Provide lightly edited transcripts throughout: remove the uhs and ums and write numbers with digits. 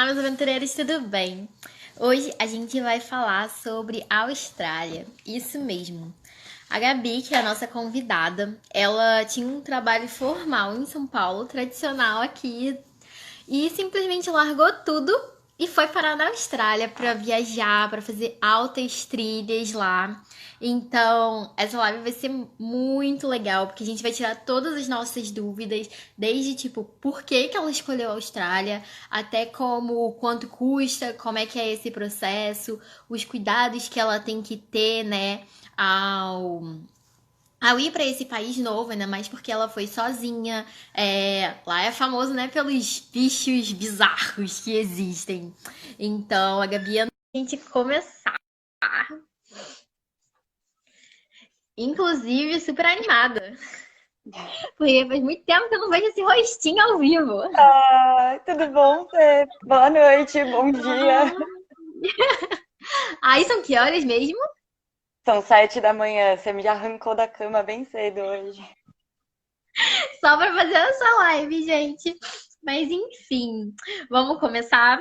meus aventureiros, tudo bem? Hoje a gente vai falar sobre a Austrália. Isso mesmo. A Gabi, que é a nossa convidada, ela tinha um trabalho formal em São Paulo, tradicional aqui, e simplesmente largou tudo e foi parar na Austrália para viajar, para fazer altas trilhas lá. Então, essa live vai ser muito legal, porque a gente vai tirar todas as nossas dúvidas, desde tipo, por que que ela escolheu a Austrália, até como, quanto custa, como é que é esse processo, os cuidados que ela tem que ter, né, ao ir para esse país novo, ainda mais porque ela foi sozinha. Lá é famoso, né, pelos bichos bizarros que existem. Então, a Gabi, antes de a gente começar, inclusive, super animada. Porque faz muito tempo que eu não vejo esse rostinho ao vivo. Ah, tudo bom, Fê? Boa noite, bom dia. Aí são que horas mesmo? São 7 da manhã, você me arrancou da cama bem cedo hoje. Só para fazer essa live, gente. Mas enfim, vamos começar.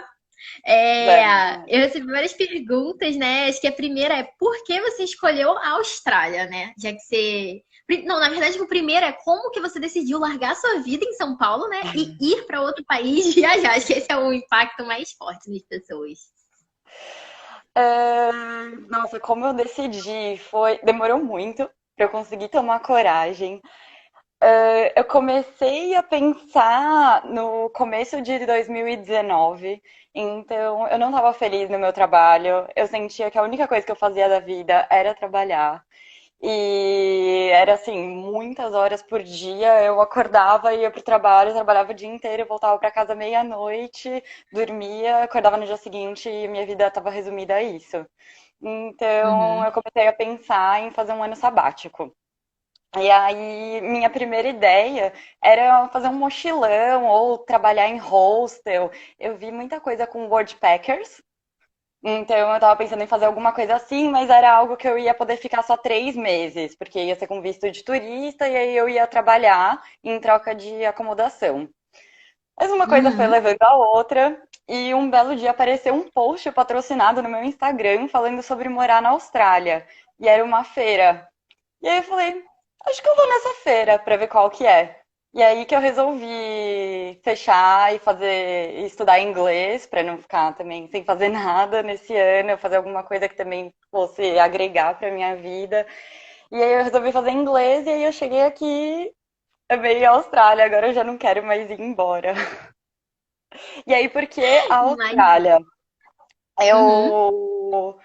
Vamos. Eu recebi várias perguntas, né? Acho que a primeira é por que você escolheu a Austrália, né? Já que você. Não, na verdade, o primeiro é como que você decidiu largar sua vida em São Paulo, né? E ir para outro país viajar. Acho que esse é o impacto mais forte nas pessoas. Ah, nossa, como eu decidi, demorou muito para eu conseguir tomar coragem. Eu comecei a pensar no começo de 2019, então eu não estava feliz no meu trabalho. Eu sentia que a única coisa que eu fazia da vida era trabalhar. E era assim, muitas horas por dia. Eu acordava, ia pro trabalho, trabalhava o dia inteiro, voltava para casa meia-noite, dormia, acordava no dia seguinte e minha vida estava resumida a isso. Então Uhum. eu comecei a pensar em fazer um ano sabático. E aí, minha primeira ideia era fazer um mochilão ou trabalhar em hostel. Eu vi muita coisa com Worldpackers, então eu tava pensando em fazer alguma coisa assim, mas era algo que eu ia poder ficar só 3 meses, porque ia ser com visto de turista e aí eu ia trabalhar em troca de acomodação. Mas uma coisa foi Uhum. levando a outra, e um belo dia apareceu um post patrocinado no meu Instagram falando sobre morar na Austrália. E era uma feira. E aí eu falei, acho que eu vou nessa feira pra ver qual que é. E aí que eu resolvi fechar e estudar inglês pra não ficar também sem fazer nada nesse ano, fazer alguma coisa que também fosse agregar pra minha vida. E aí eu resolvi fazer inglês e aí eu cheguei aqui, amei a Austrália, agora eu já não quero mais ir embora. E aí por que a Mas... Austrália? Uhum. Eu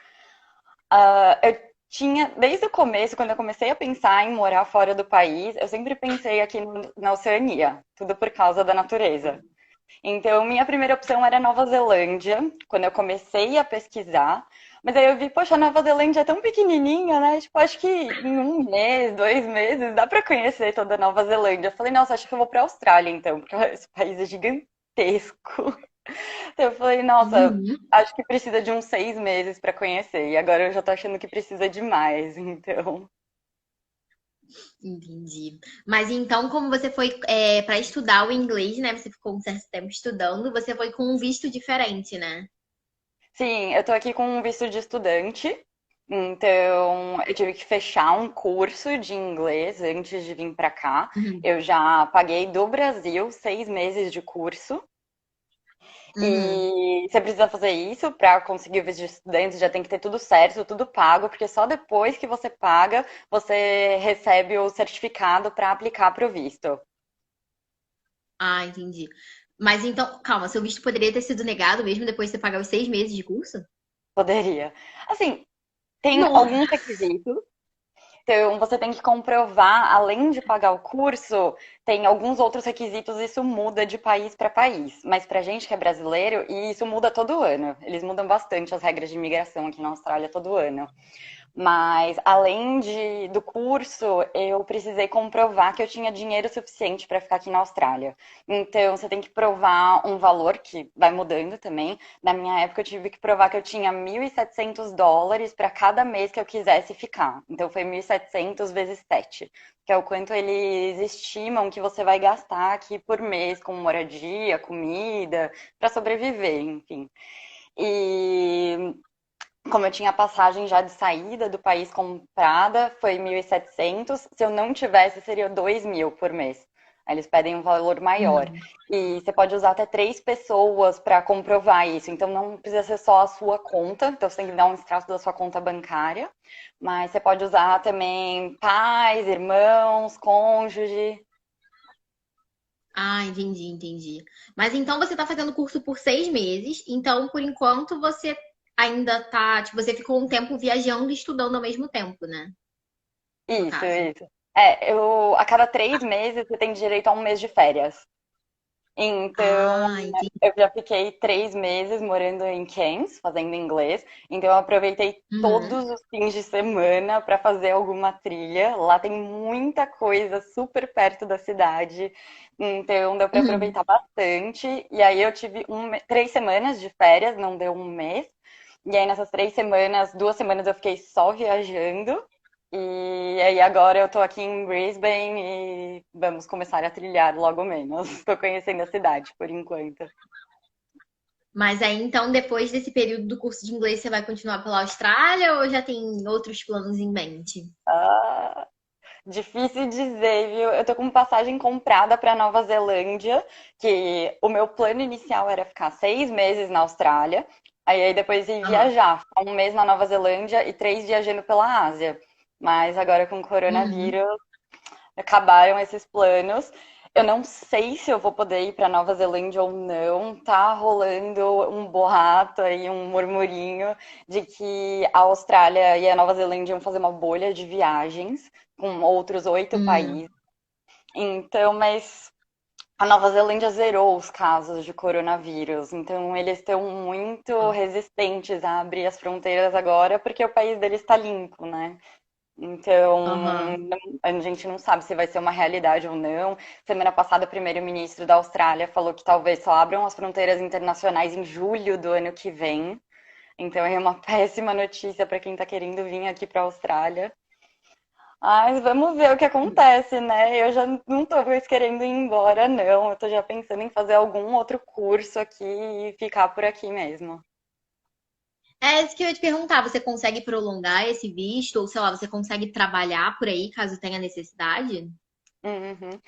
eu tinha, desde o começo, quando eu comecei a pensar em morar fora do país, eu sempre pensei aqui na Oceania, tudo por causa da natureza. Então, minha primeira opção era Nova Zelândia, quando eu comecei a pesquisar. Mas aí eu vi, poxa, a Nova Zelândia é tão pequenininha, né? Tipo, acho que em um mês, 2 meses, dá pra conhecer toda a Nova Zelândia. Eu falei, nossa, acho que eu vou pra Austrália, então, porque esse país é gigantesco. Eu falei, nossa, Uhum. acho que precisa de uns 6 meses pra conhecer. E agora eu já tô achando que precisa de mais, então. Entendi. Mas então, como você foi para estudar o inglês, né? Você ficou um certo tempo estudando, você foi com um visto diferente, né? Sim, eu tô aqui com um visto de estudante. Então, eu tive que fechar um curso de inglês antes de vir pra cá. Uhum. Eu já paguei do Brasil 6 meses de curso. Uhum. E você precisa fazer isso para conseguir o visto de estudante, já tem que ter tudo certo, tudo pago, porque só depois que você paga, você recebe o certificado para aplicar para o visto. Ah, entendi. Mas então, calma, seu visto poderia ter sido negado mesmo depois de você pagar os 6 meses de curso? Poderia. Assim, tem Não. alguns requisitos. Então, você tem que comprovar, além de pagar o curso, tem alguns outros requisitos, isso muda de país para país. Mas para gente que é brasileiro, e isso muda todo ano. Eles mudam bastante as regras de imigração aqui na Austrália todo ano. Mas além do curso, eu precisei comprovar que eu tinha dinheiro suficiente para ficar aqui na Austrália. Então, você tem que provar um valor que vai mudando também. Na minha época, eu tive que provar que eu tinha US$ 1.700 para cada mês que eu quisesse ficar. Então, foi 1.700 vezes 7, que é o quanto eles estimam que você vai gastar aqui por mês com moradia, comida, para sobreviver, enfim. E como eu tinha passagem já de saída do país comprada, foi 1.700. Se eu não tivesse, seria 2.000 por mês. Aí eles pedem um valor maior. Uhum. E você pode usar até 3 pessoas para comprovar isso. Então não precisa ser só a sua conta. Então você tem que dar um extrato da sua conta bancária. Mas você pode usar também pais, irmãos, cônjuge. Ah, entendi, entendi. Mas então você tá fazendo curso por 6 meses, então por enquanto você ainda tá, tipo, você ficou um tempo viajando e estudando ao mesmo tempo, né? No Isso, caso. isso. A cada 3 meses você tem direito a um mês de férias. Então, Ah, entendi. eu já fiquei 3 meses morando em Cairns, fazendo inglês. Então, eu aproveitei Uhum, todos os fins de semana para fazer alguma trilha. Lá tem muita coisa super perto da cidade. Então, deu para uhum. aproveitar bastante. E aí, eu tive 3 semanas de férias, não deu um mês. E aí, nessas 3 semanas, 2 semanas eu fiquei só viajando. E aí agora eu tô aqui em Brisbane e vamos começar a trilhar logo menos. Tô conhecendo a cidade por enquanto. Mas aí então, depois desse período do curso de inglês, você vai continuar pela Austrália ou já tem outros planos em mente? Ah, difícil dizer, viu? Eu tô com passagem comprada para Nova Zelândia, que o meu plano inicial era ficar 6 meses na Austrália, aí depois ir Aham. viajar, ficar um mês na Nova Zelândia e 3 viajando pela Ásia. Mas agora com o Uhum. coronavírus acabaram esses planos. Eu não sei se eu vou poder ir para Nova Zelândia ou não. Tá rolando um boato aí, um murmurinho de que a Austrália e a Nova Zelândia iam fazer uma bolha de viagens com outros 8 países. Então, mas a Nova Zelândia zerou os casos de coronavírus, então eles estão muito resistentes a abrir as fronteiras agora, porque o país deles está limpo, né? Então, Aham. a gente não sabe se vai ser uma realidade ou não. Semana passada, o primeiro-ministro da Austrália falou que talvez só abram as fronteiras internacionais em julho do ano que vem. Então, é uma péssima notícia para quem está querendo vir aqui para a Austrália. Mas vamos ver o que acontece, né? Eu já não tô mais querendo ir embora, não. Eu tô já pensando em fazer algum outro curso aqui e ficar por aqui mesmo. É isso que eu ia te perguntar. Você consegue prolongar esse visto? Ou, sei lá, você consegue trabalhar por aí caso tenha necessidade? Uhum.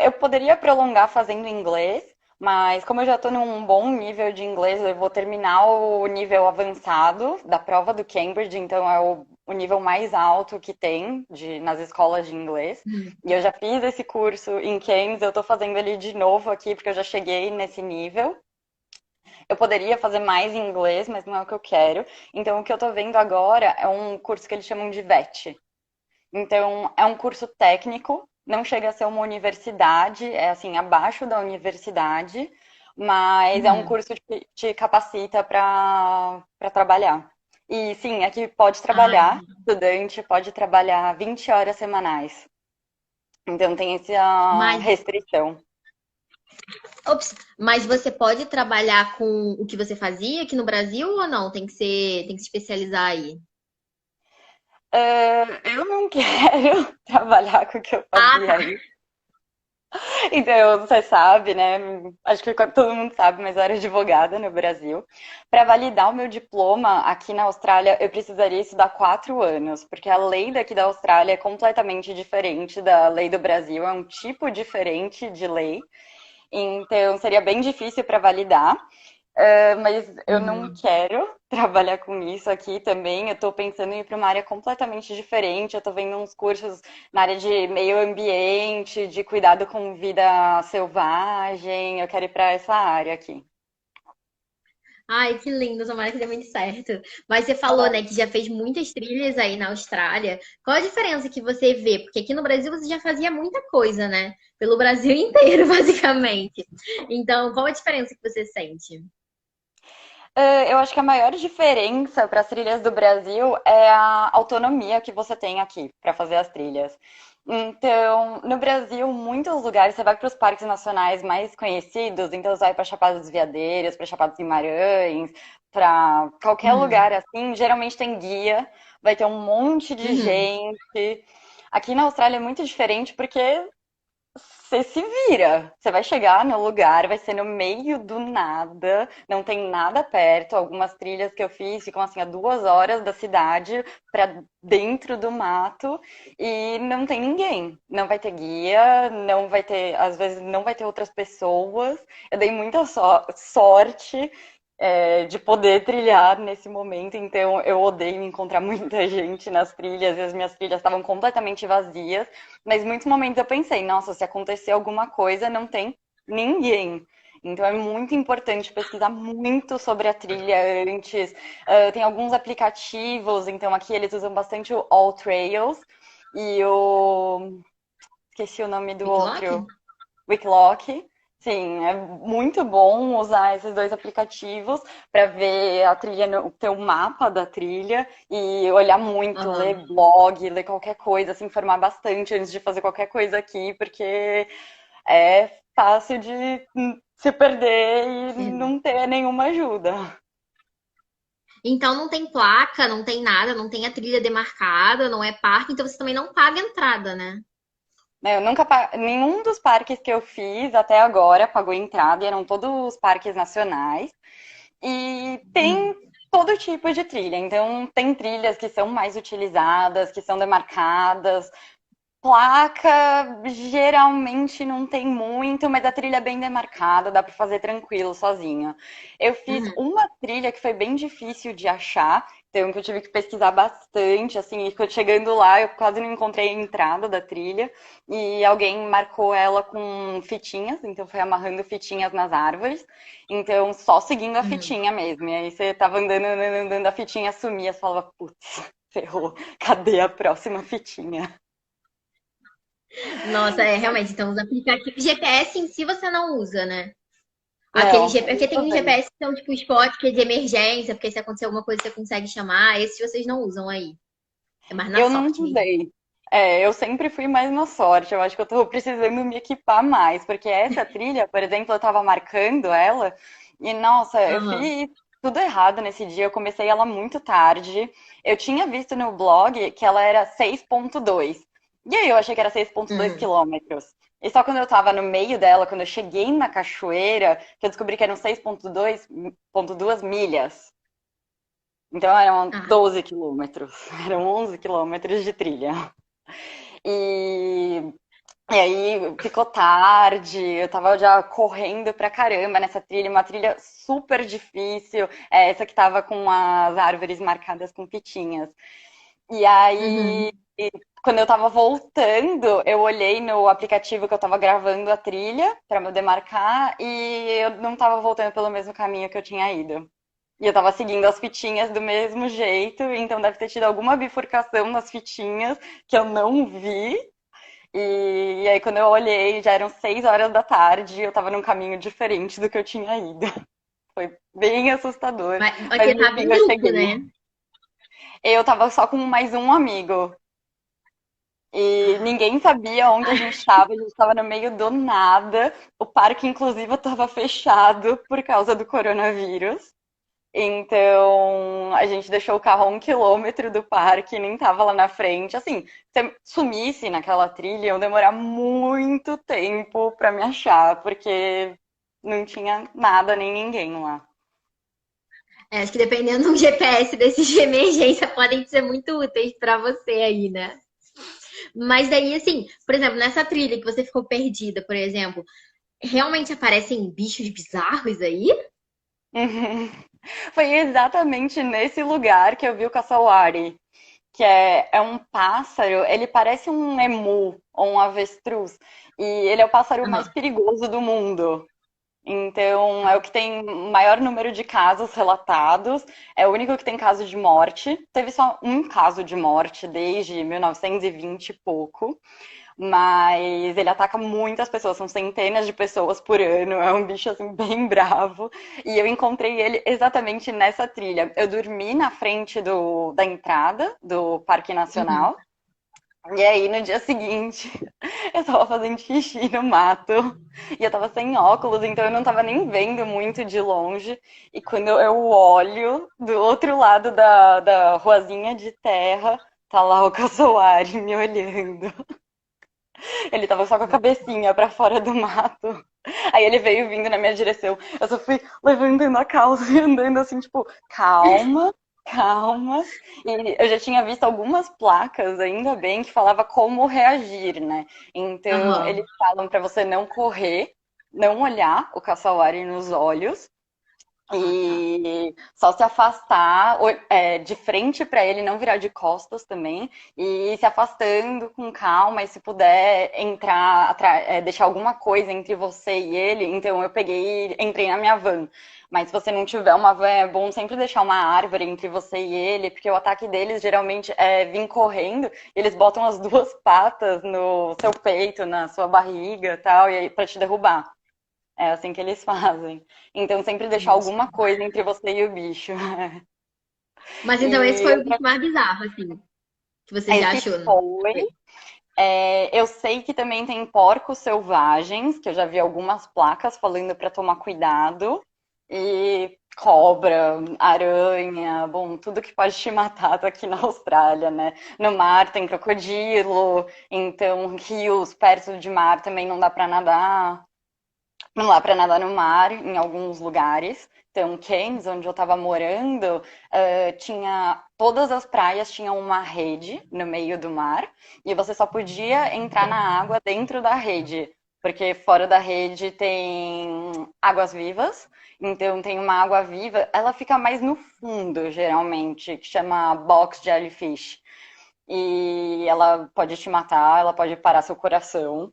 Eu poderia prolongar fazendo inglês, mas como eu já estou num bom nível de inglês, eu vou terminar o nível avançado da prova do Cambridge, então é o nível mais alto que tem nas escolas de inglês. Hum. E eu já fiz esse curso em Cambridge, eu estou fazendo ele de novo aqui, porque eu já cheguei nesse nível. Eu poderia fazer mais em inglês, mas não é o que eu quero. Então, o que eu estou vendo agora é um curso que eles chamam de VET. Então, é um curso técnico, não chega a ser uma universidade, é assim, abaixo da universidade, mas é um Uhum. curso que te capacita para trabalhar. E sim, aqui pode Ai, trabalhar, estudante pode trabalhar 20 horas semanais. Então tem essa mas, restrição. ops, mas você pode trabalhar com o que você fazia aqui no Brasil ou não? Tem que se especializar aí. Eu não quero trabalhar com o que eu Ah, fazia tá. aí. Então, você sabe, né? Acho que todo mundo sabe, mas eu era advogada no Brasil. Para validar o meu diploma aqui na Austrália, eu precisaria estudar 4 anos, porque a lei daqui da Austrália é completamente diferente da lei do Brasil, é um tipo diferente de lei. Então, seria bem difícil para validar. Mas eu não Uhum. quero trabalhar com isso aqui também. Eu estou pensando em ir para uma área completamente diferente. Eu estou vendo uns cursos na área de meio ambiente, de cuidado com vida selvagem. Eu quero ir para essa área aqui. Ai, que lindo, tomara que dê muito certo. Mas você falou, né, que já fez muitas trilhas aí na Austrália. Qual a diferença que você vê? Porque aqui no Brasil você já fazia muita coisa, né? Pelo Brasil inteiro, basicamente. Então, qual a diferença que você sente? Eu acho que a maior diferença para as trilhas do Brasil é a autonomia que você tem aqui para fazer as trilhas. Então, no Brasil, muitos lugares, você vai para os parques nacionais mais conhecidos, então você vai para Chapada dos Veadeiros, para Chapada dos Guimarães, para qualquer Uhum. lugar assim, geralmente tem guia, vai ter um monte de Uhum. gente. Aqui na Austrália é muito diferente porque você se vira. Você vai chegar no lugar, vai ser no meio do nada, não tem nada perto. Algumas trilhas que eu fiz ficam assim a 2 horas da cidade para dentro do mato e não tem ninguém. Não vai ter guia, não vai ter, às vezes não vai ter outras pessoas. Eu dei muita sorte de poder trilhar nesse momento, então eu odeio encontrar muita gente nas trilhas e as minhas trilhas estavam completamente vazias, mas em muitos momentos eu pensei, nossa, se acontecer alguma coisa, não tem ninguém. Então é muito importante pesquisar muito sobre a trilha antes. Tem alguns aplicativos, então aqui eles usam bastante o All Trails e o. Esqueci o nome do Wicklock? outro. Wicklock. Sim, é muito bom usar esses dois aplicativos para ver a trilha, ter um mapa da trilha e olhar muito, Aham. ler blog, ler qualquer coisa, se informar bastante antes de fazer qualquer coisa aqui, porque é fácil de se perder e Verdade. não ter nenhuma ajuda. Então não tem placa, não tem nada, não tem a trilha demarcada, não é parque, então você também não paga entrada, né? Né, eu nunca, nenhum dos parques que eu fiz até agora pagou entrada, eram todos os parques nacionais. E tem Hum. todo tipo de trilha. Então, tem trilhas que são mais utilizadas, que são demarcadas. Placa geralmente não tem muito, mas a trilha é bem demarcada, dá para fazer tranquilo, sozinha. Eu fiz Uhum. uma trilha que foi bem difícil de achar, então que eu tive que pesquisar bastante, assim, e chegando lá, eu quase não encontrei a entrada da trilha, e alguém marcou ela com fitinhas, então foi amarrando fitinhas nas árvores, então só seguindo a Uhum. fitinha mesmo. E aí você tava andando, andando, andando, a fitinha sumia, você falava, putz, ferrou, cadê a próxima fitinha? Nossa, é realmente. Então, os aplicativos GPS em si você não usa, né? Aquele Não, GPS, porque eu tem uns usei. GPS que são tipo spot, que é de emergência, porque se acontecer alguma coisa você consegue chamar. Esses vocês não usam aí. É mais na Eu não sorte mesmo. usei. Eu sempre fui mais na sorte. Eu acho que eu tô precisando me equipar mais, porque essa trilha, por exemplo, eu tava marcando ela e, nossa, eu Aham. fiz tudo errado nesse dia. Eu comecei ela muito tarde. Eu tinha visto no blog que ela era 6,2. E aí eu achei que era 6,2 Uhum. quilômetros. E só quando eu tava no meio dela, quando eu cheguei na cachoeira, que eu descobri que eram 6,2 milhas. Então eram Ah, 12 quilômetros, eram 11 quilômetros de trilha. E, e aí ficou tarde, eu tava já correndo pra caramba nessa trilha, uma trilha super difícil, essa que tava com as árvores marcadas com fitinhas. E aí, uhum. quando eu tava voltando, eu olhei no aplicativo que eu tava gravando a trilha pra me demarcar e eu não tava voltando pelo mesmo caminho que eu tinha ido. E eu tava seguindo as fitinhas do mesmo jeito, então deve ter tido alguma bifurcação nas fitinhas que eu não vi. E aí, quando eu olhei, já eram 6 horas da tarde e eu tava num caminho diferente do que eu tinha ido. Foi bem assustador, Mas mas você no tava fim em eu grupo, cheguei. né? Eu tava só com mais um amigo. E ninguém sabia onde a gente estava no meio do nada. O parque, inclusive, estava fechado por causa do coronavírus. Então, a gente deixou o carro a 1 quilômetro do parque, nem tava lá na frente. Assim, se eu sumisse naquela trilha, eu ia demorar muito tempo pra me achar, porque não tinha nada nem ninguém lá. É, acho que dependendo do GPS desses de emergência, podem ser muito úteis pra você aí, né? Mas daí, assim, por exemplo, nessa trilha que você ficou perdida, por exemplo, realmente aparecem bichos bizarros aí? Uhum. Foi exatamente nesse lugar que eu vi o caçawari, que é um pássaro, ele parece um emu ou um avestruz, e ele é o pássaro mais Aham. perigoso do mundo. Então, é o que tem maior número de casos relatados, é o único que tem caso de morte. Teve só um caso de morte desde 1920 e vinte e pouco. Mas ele ataca muitas pessoas, são centenas de pessoas por ano, é um bicho assim bem bravo. E eu encontrei ele exatamente nessa trilha. Eu dormi na frente da entrada do Parque Uhum. Nacional. E aí, no dia seguinte, eu tava fazendo xixi no mato e eu tava sem óculos, então eu não tava nem vendo muito de longe. E quando eu olho do outro lado da ruazinha de terra, tá lá o caçoari me olhando. Ele tava só com a cabecinha pra fora do mato. Aí ele veio vindo na minha direção. Eu só fui levantando a calça e andando assim, tipo, calma, calma. E eu já tinha visto algumas placas, ainda bem, que falava como reagir, né? Então, Aham. eles falam pra você não correr, não olhar o caçawari nos olhos Ah, tá. e só se afastar de frente para ele, não virar de costas também, e se afastando com calma, e se puder entrar, deixar alguma coisa entre você e ele. Então eu peguei e entrei na minha van. Mas se você não tiver uma van, é bom sempre deixar uma árvore entre você e ele, porque o ataque deles geralmente é vir correndo, e eles botam as duas patas no seu peito, na sua barriga e tal, e aí para te derrubar. É assim que eles fazem. Então, sempre deixar Gente. alguma coisa entre você e o bicho. Mas então esse E foi o bicho mais bizarro, assim, que você já esse achou, né? foi. Eu sei que também tem porcos selvagens, que eu já vi algumas placas falando para tomar cuidado. E cobra, aranha, bom, tudo que pode te matar tá aqui na Austrália, né? No mar tem crocodilo, então rios perto de mar também não dá para nadar. Não dá para nadar no mar em alguns lugares. Então, Cairns, onde eu estava morando, tinha todas as praias tinham uma rede no meio do mar e você só podia entrar na água dentro da rede, porque fora da rede tem águas vivas. Então, tem uma água viva, ela fica mais no fundo, geralmente, que chama box jellyfish. E ela pode te matar, ela pode parar seu coração.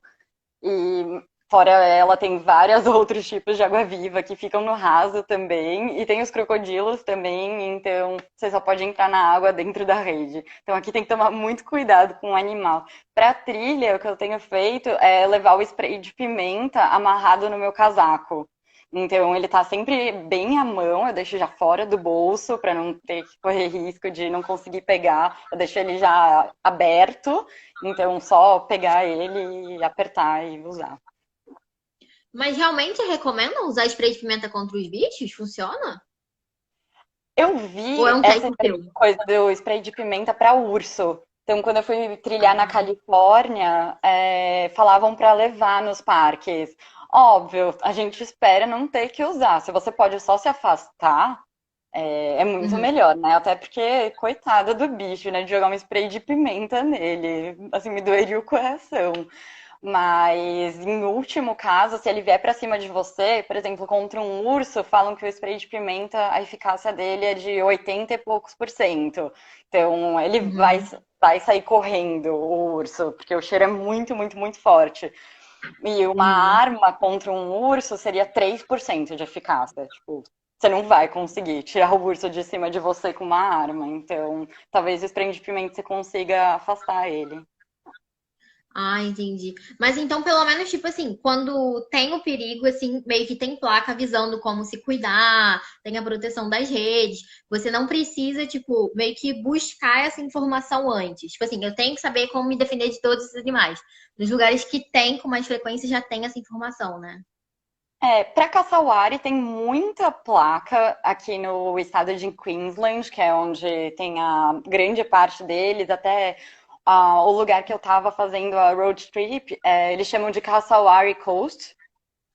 E fora ela, tem vários outros tipos de água-viva que ficam no raso também. E tem os crocodilos também, então você só pode entrar na água dentro da rede. Então aqui tem que tomar muito cuidado com o animal. Pra trilha, o que eu tenho feito é levar o spray de pimenta amarrado no meu casaco. Então ele tá sempre bem à mão, eu deixo já fora do bolso para não ter que correr risco de não conseguir pegar. Eu deixo ele já aberto, então só pegar ele e apertar e usar. Mas realmente recomendam usar spray de pimenta contra os bichos? Funciona? Eu Ou é vi um essa teste seu? coisa do spray de pimenta para urso. Então, quando eu fui trilhar na Califórnia, falavam para levar nos parques. Óbvio, a gente espera não ter que usar. Se você pode só se afastar, é muito Uhum. melhor, né? Até porque, coitada do bicho, né? De jogar um spray de pimenta nele. Assim, me doeria o coração. Mas, em último caso, se ele vier pra cima de você, por exemplo, contra um urso, falam que o spray de pimenta, a eficácia dele é de 80 e poucos por cento. Então, ele Uhum. vai sair correndo, o urso, porque o cheiro é muito, muito, muito forte. E uma Uhum. arma contra um urso seria 3% de eficácia. Tipo, você não vai conseguir tirar o urso de cima de você com uma arma. Então, talvez o spray de pimenta você consiga afastar ele. Ah, entendi. Mas então, pelo menos, tipo assim, quando tem o perigo, assim, meio que tem placa avisando como se cuidar, tem a proteção das redes. Você não precisa, tipo, meio que buscar essa informação antes. Tipo assim, eu tenho que saber como me defender de todos esses animais. Nos lugares que tem com mais frequência já tem essa informação, né? Para caçawari tem muita placa aqui no estado de Queensland, que é onde tem a grande parte deles, até o lugar que eu estava fazendo a road trip, eles chamam de Cassowary Coast.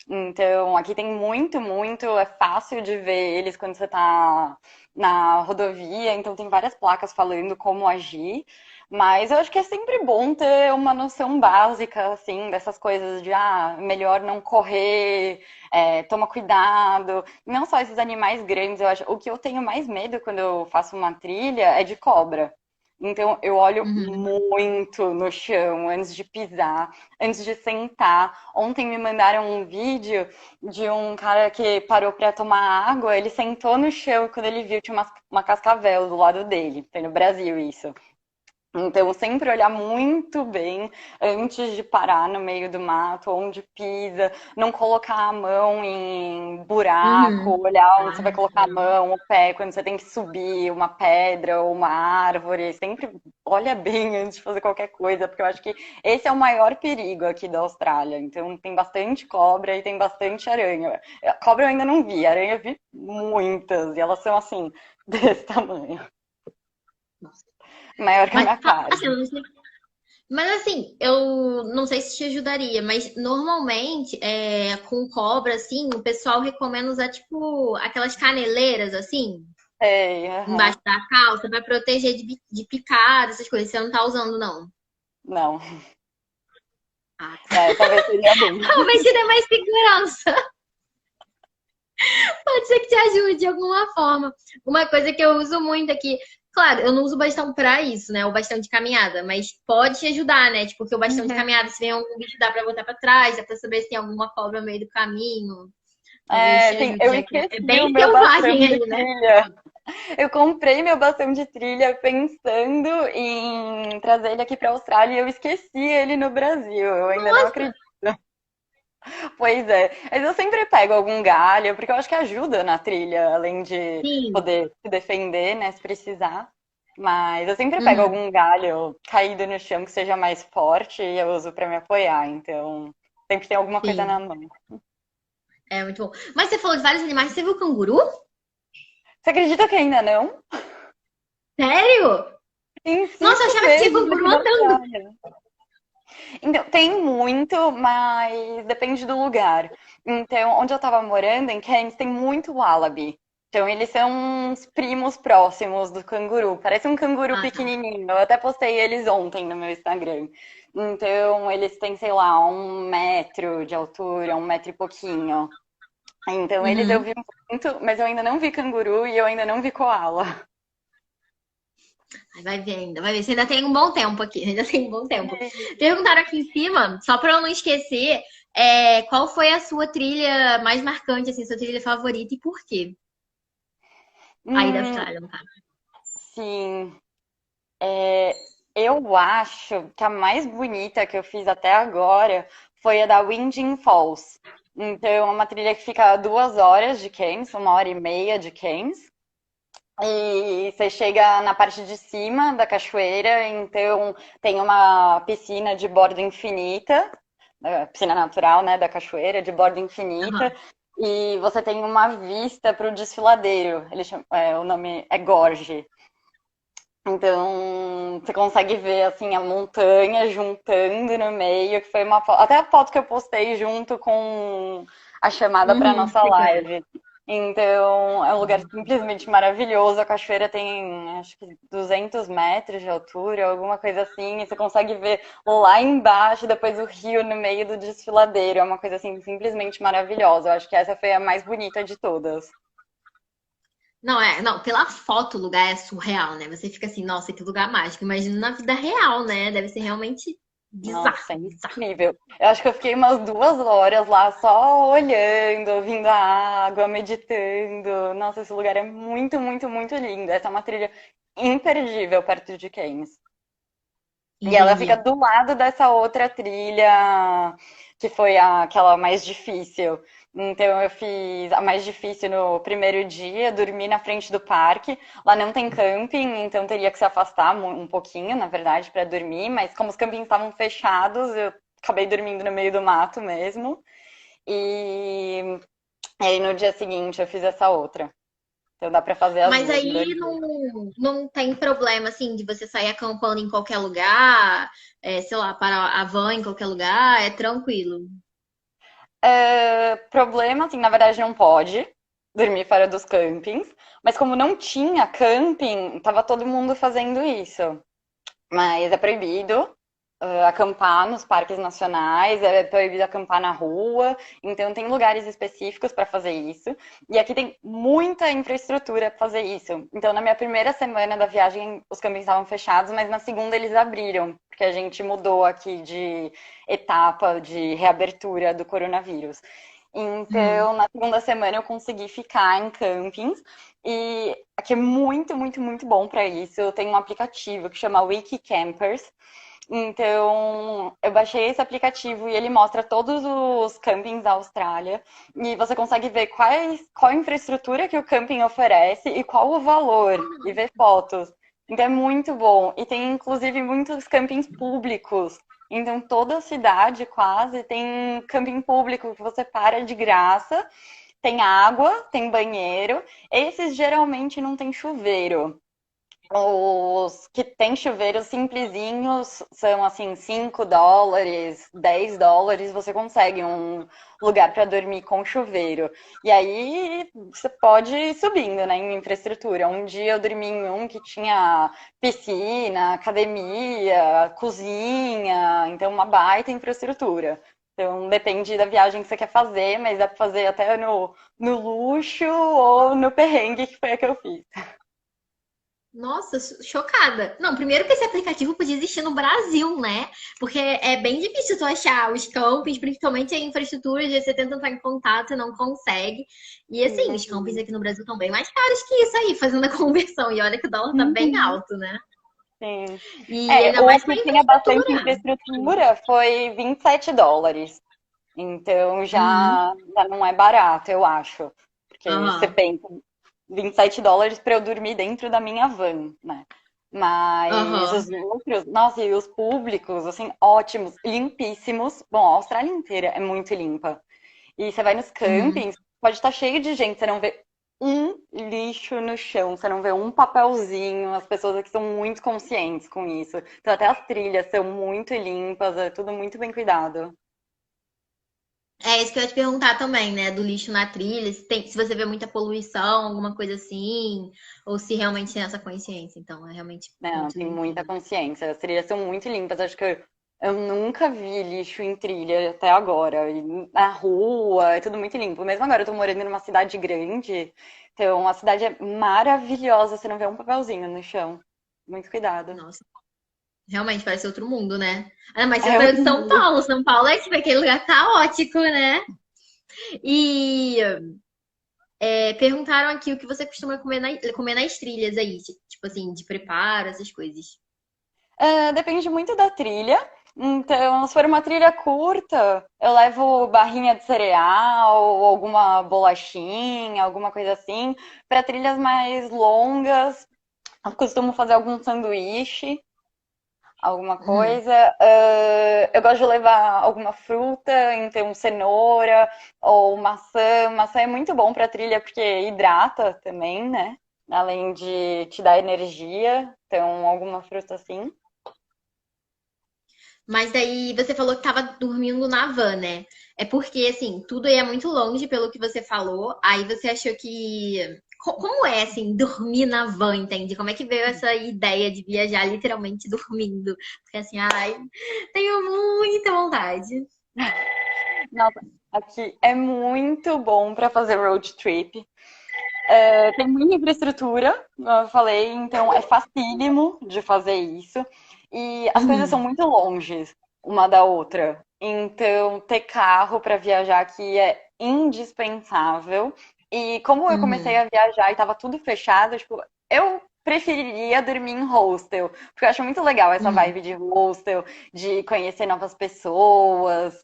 Então, aqui tem muito, muito, é fácil de ver eles quando você está na rodovia, então tem várias placas falando como agir, mas eu acho que é sempre bom ter uma noção básica, assim, dessas coisas de, melhor não correr, toma cuidado, não só esses animais grandes, eu acho, o que eu tenho mais medo quando eu faço uma trilha é de cobra. Então, eu olho Uhum. muito no chão antes de pisar, antes de sentar. Ontem me mandaram um vídeo de um cara que parou para tomar água, ele sentou no chão e quando ele viu tinha uma cascavel do lado dele. Foi no Brasil isso. Então, sempre olhar muito bem antes de parar no meio do mato, onde pisa, não colocar a mão em buraco, Uhum. olhar onde você vai Ah, colocar a mão, o pé, quando você tem que subir uma pedra ou uma árvore. Sempre olha bem antes de fazer qualquer coisa, porque eu acho que esse é o maior perigo aqui da Austrália. Então, tem bastante cobra e tem bastante aranha. Cobra eu ainda não vi, aranha eu vi muitas, e elas são assim, desse tamanho, nossa. maior que a Mas, minha cara. assim, eu não sei. Mas assim, eu não sei se te ajudaria, mas normalmente com cobra, assim, o pessoal recomenda usar tipo aquelas caneleiras assim, Sei, aham. embaixo da calça, pra proteger de picada, essas coisas. Você não tá usando, não. Não. Ah, É, talvez seria bom. talvez te dê mais segurança. Pode ser que te ajude de alguma forma. Uma coisa que eu uso muito aqui, claro, eu não uso bastão pra isso, né? O bastão de caminhada, mas pode te ajudar, né? Tipo, porque o bastão de Uhum. caminhada, se vem algum bicho, dá pra botar pra trás, dá pra saber se tem alguma cobra no meio do caminho. Talvez É, te sim, ajude, eu já que é esqueci o bem meu bastão selvagem de aí, né? trilha. Eu comprei meu bastão de trilha pensando em trazer ele aqui para a Austrália e eu esqueci ele no Brasil. Eu ainda não acredito. Pois é. Mas eu sempre pego algum galho, porque eu acho que ajuda na trilha, além de Sim. poder se defender, né, se precisar. Mas eu sempre pego Uhum. algum galho caído no chão que seja mais forte e eu uso para me apoiar. Então, sempre tem alguma coisa na Sim. mão. É muito bom. Mas você falou de vários animais. Você viu canguru? Você acredita que ainda não? Sério? Tem Nossa, eu cinco achava que tinha vezes canguru aqui na andando. Austrália. Então, tem muito, mas depende do lugar. Então, onde eu tava morando, em Cairns, tem muito wallaby. Então, eles são uns primos próximos do canguru. Parece um canguru Ah, tá. pequenininho. Eu até postei eles ontem no meu Instagram. Então, eles têm, sei lá, 1 metro de altura, 1 metro e pouquinho. Então, eles eu Uhum. vi muito, mas eu ainda não vi canguru e eu ainda não vi koala. Vai ver ainda, vai ver. Você ainda tem um bom tempo aqui, ainda tem um bom tempo. Perguntaram aqui em cima, só para eu não esquecer, qual foi a sua trilha mais marcante, assim, sua trilha favorita e por quê? Aí da Hum, Austrália, no caso. sim. É, eu acho que a mais bonita que eu fiz até agora foi a da Winding Falls. Então, é uma trilha que fica a 2 horas de Cairns, 1 hora e meia de Cairns. E você chega na parte de cima da cachoeira, então tem uma piscina de borda infinita, piscina natural, né, da cachoeira, de borda infinita. Aham. E você tem uma vista para o desfiladeiro. O nome é Gorge. Então, você consegue ver assim a montanha juntando no meio, que foi até a foto que eu postei junto com a chamada para Uhum, nossa sei qual é. live. Então, é um lugar simplesmente maravilhoso. A cachoeira tem, acho que 200 metros de altura, alguma coisa assim, e você consegue ver lá embaixo, depois o rio no meio do desfiladeiro. É uma coisa assim simplesmente maravilhosa. Eu acho que essa foi a mais bonita de todas. Não, não, pela foto o lugar é surreal, né? Você fica assim, nossa, que lugar mágico. Imagina na vida real, né? Deve ser realmente Nossa, é bizarro, bizarro. incrível. Eu acho que eu fiquei umas 2 horas lá só olhando, ouvindo a água, meditando. Nossa, esse lugar é muito, muito, muito lindo. Essa é uma trilha imperdível perto de Cairns. E ela fica Entendi. do lado dessa outra trilha, que foi aquela mais difícil. Então eu fiz a mais difícil no primeiro dia, dormi na frente do parque. Lá não tem camping, então teria que se afastar um pouquinho, na verdade, para dormir. Mas como os campings estavam fechados, eu acabei dormindo no meio do mato mesmo. E aí no dia seguinte eu fiz essa outra. Então dá para fazer as Mas duas em aí 2 dias. não tem problema, assim, de você sair acampando em qualquer lugar, sei lá, para a van em qualquer lugar, é tranquilo. Problema, assim, na verdade não pode dormir fora dos campings, mas como não tinha camping, tava todo mundo fazendo isso. Mas é proibido acampar nos parques nacionais, é proibido acampar na rua, então tem lugares específicos para fazer isso. E aqui tem muita infraestrutura para fazer isso. Então, na minha primeira semana da viagem, os campings estavam fechados, mas na segunda eles abriram, porque a gente mudou aqui de etapa de reabertura do coronavírus. Hum. Então, na segunda semana eu consegui ficar em campings. E aqui é muito, muito, muito bom para isso. Eu tenho um aplicativo que chama Wiki Campers. Então, eu baixei esse aplicativo e ele mostra todos os campings da Austrália. E você consegue ver qual a infraestrutura que o camping oferece e qual o valor, e ver fotos. Então, é muito bom. E tem, inclusive, muitos campings públicos. Então, toda a cidade quase tem camping público que você para de graça. Tem água, tem banheiro. Esses geralmente não tem chuveiro. Os que tem chuveiros simplesinhos são assim $5, $10, você consegue um lugar para dormir com chuveiro. E aí você pode ir subindo, né, em infraestrutura. Um dia eu dormi em um que tinha piscina, academia, cozinha, então uma baita infraestrutura. Então depende da viagem que você quer fazer, mas dá para fazer até no luxo ou no perrengue, que foi a que eu fiz. Nossa, chocada. Não, primeiro que esse aplicativo podia existir no Brasil, né? Porque é bem difícil tu achar os campings, principalmente a infraestrutura, de você tenta entrar em contato e não consegue. E assim, os campings Uhum. aqui no Brasil estão bem mais caros que isso aí, fazendo a conversão. E olha que o dólar tá bem Uhum. alto, né? Sim. E É, ainda o mais com a que tinha bastante infraestrutura. infraestrutura foi $27. Então Uhum. já não é barato, eu acho. Porque você Aham. pensa, $27 para eu dormir dentro da minha van, né? Mas Aham. os outros, nossa, e os públicos, assim, ótimos, limpíssimos. Bom, a Austrália inteira é muito limpa. E você vai nos Uhum. campings, pode estar cheio de gente, você não vê um lixo no chão, você não vê um papelzinho. As pessoas aqui são muito conscientes com isso. Então, até as trilhas são muito limpas, é tudo muito bem cuidado. É isso que eu ia te perguntar também, né? Do lixo na trilha, se você vê muita poluição, alguma coisa assim, ou se realmente tem essa consciência. Então, é realmente Não, muito tem muita limpinho. consciência. As trilhas são muito limpas. Acho que eu nunca vi lixo em trilha até agora. E na rua, é tudo muito limpo. Mesmo agora, eu tô morando numa cidade grande, então a cidade é maravilhosa. Você não vê um papelzinho no chão. Muito cuidado. Nossa, realmente parece outro mundo, né? Ah, mas você É saiu de outro São mundo. Paulo. São Paulo é tipo aquele lugar caótico, né? E perguntaram aqui o que você costuma comer nas trilhas aí, tipo assim, de preparo, essas coisas. É, depende muito da trilha. Então, se for uma trilha curta, eu levo barrinha de cereal, ou alguma bolachinha, alguma coisa assim. Para trilhas mais longas, eu costumo fazer algum sanduíche, alguma Uhum. coisa. Eu gosto de levar alguma fruta, então cenoura ou maçã. Maçã é muito bom para trilha porque hidrata também, né? Além de te dar energia. Então, alguma fruta assim. Mas daí você falou que tava dormindo na van, né? É porque, assim, tudo aí é muito longe pelo que você falou. Aí você achou que. Como é, assim, dormir na van, entende? Como é que veio essa ideia de viajar literalmente dormindo? Porque, assim, ai, tenho muita vontade. Nossa, aqui é muito bom para fazer road trip. Tem muita infraestrutura, como eu falei, então é facílimo de fazer isso. E as coisas são Uhum, muito longe uma da outra. Então, ter carro para viajar aqui é indispensável. E como eu comecei uhum, a viajar e estava tudo fechado, tipo, eu preferiria dormir em hostel, porque eu acho muito legal essa uhum, vibe de hostel, de conhecer novas pessoas.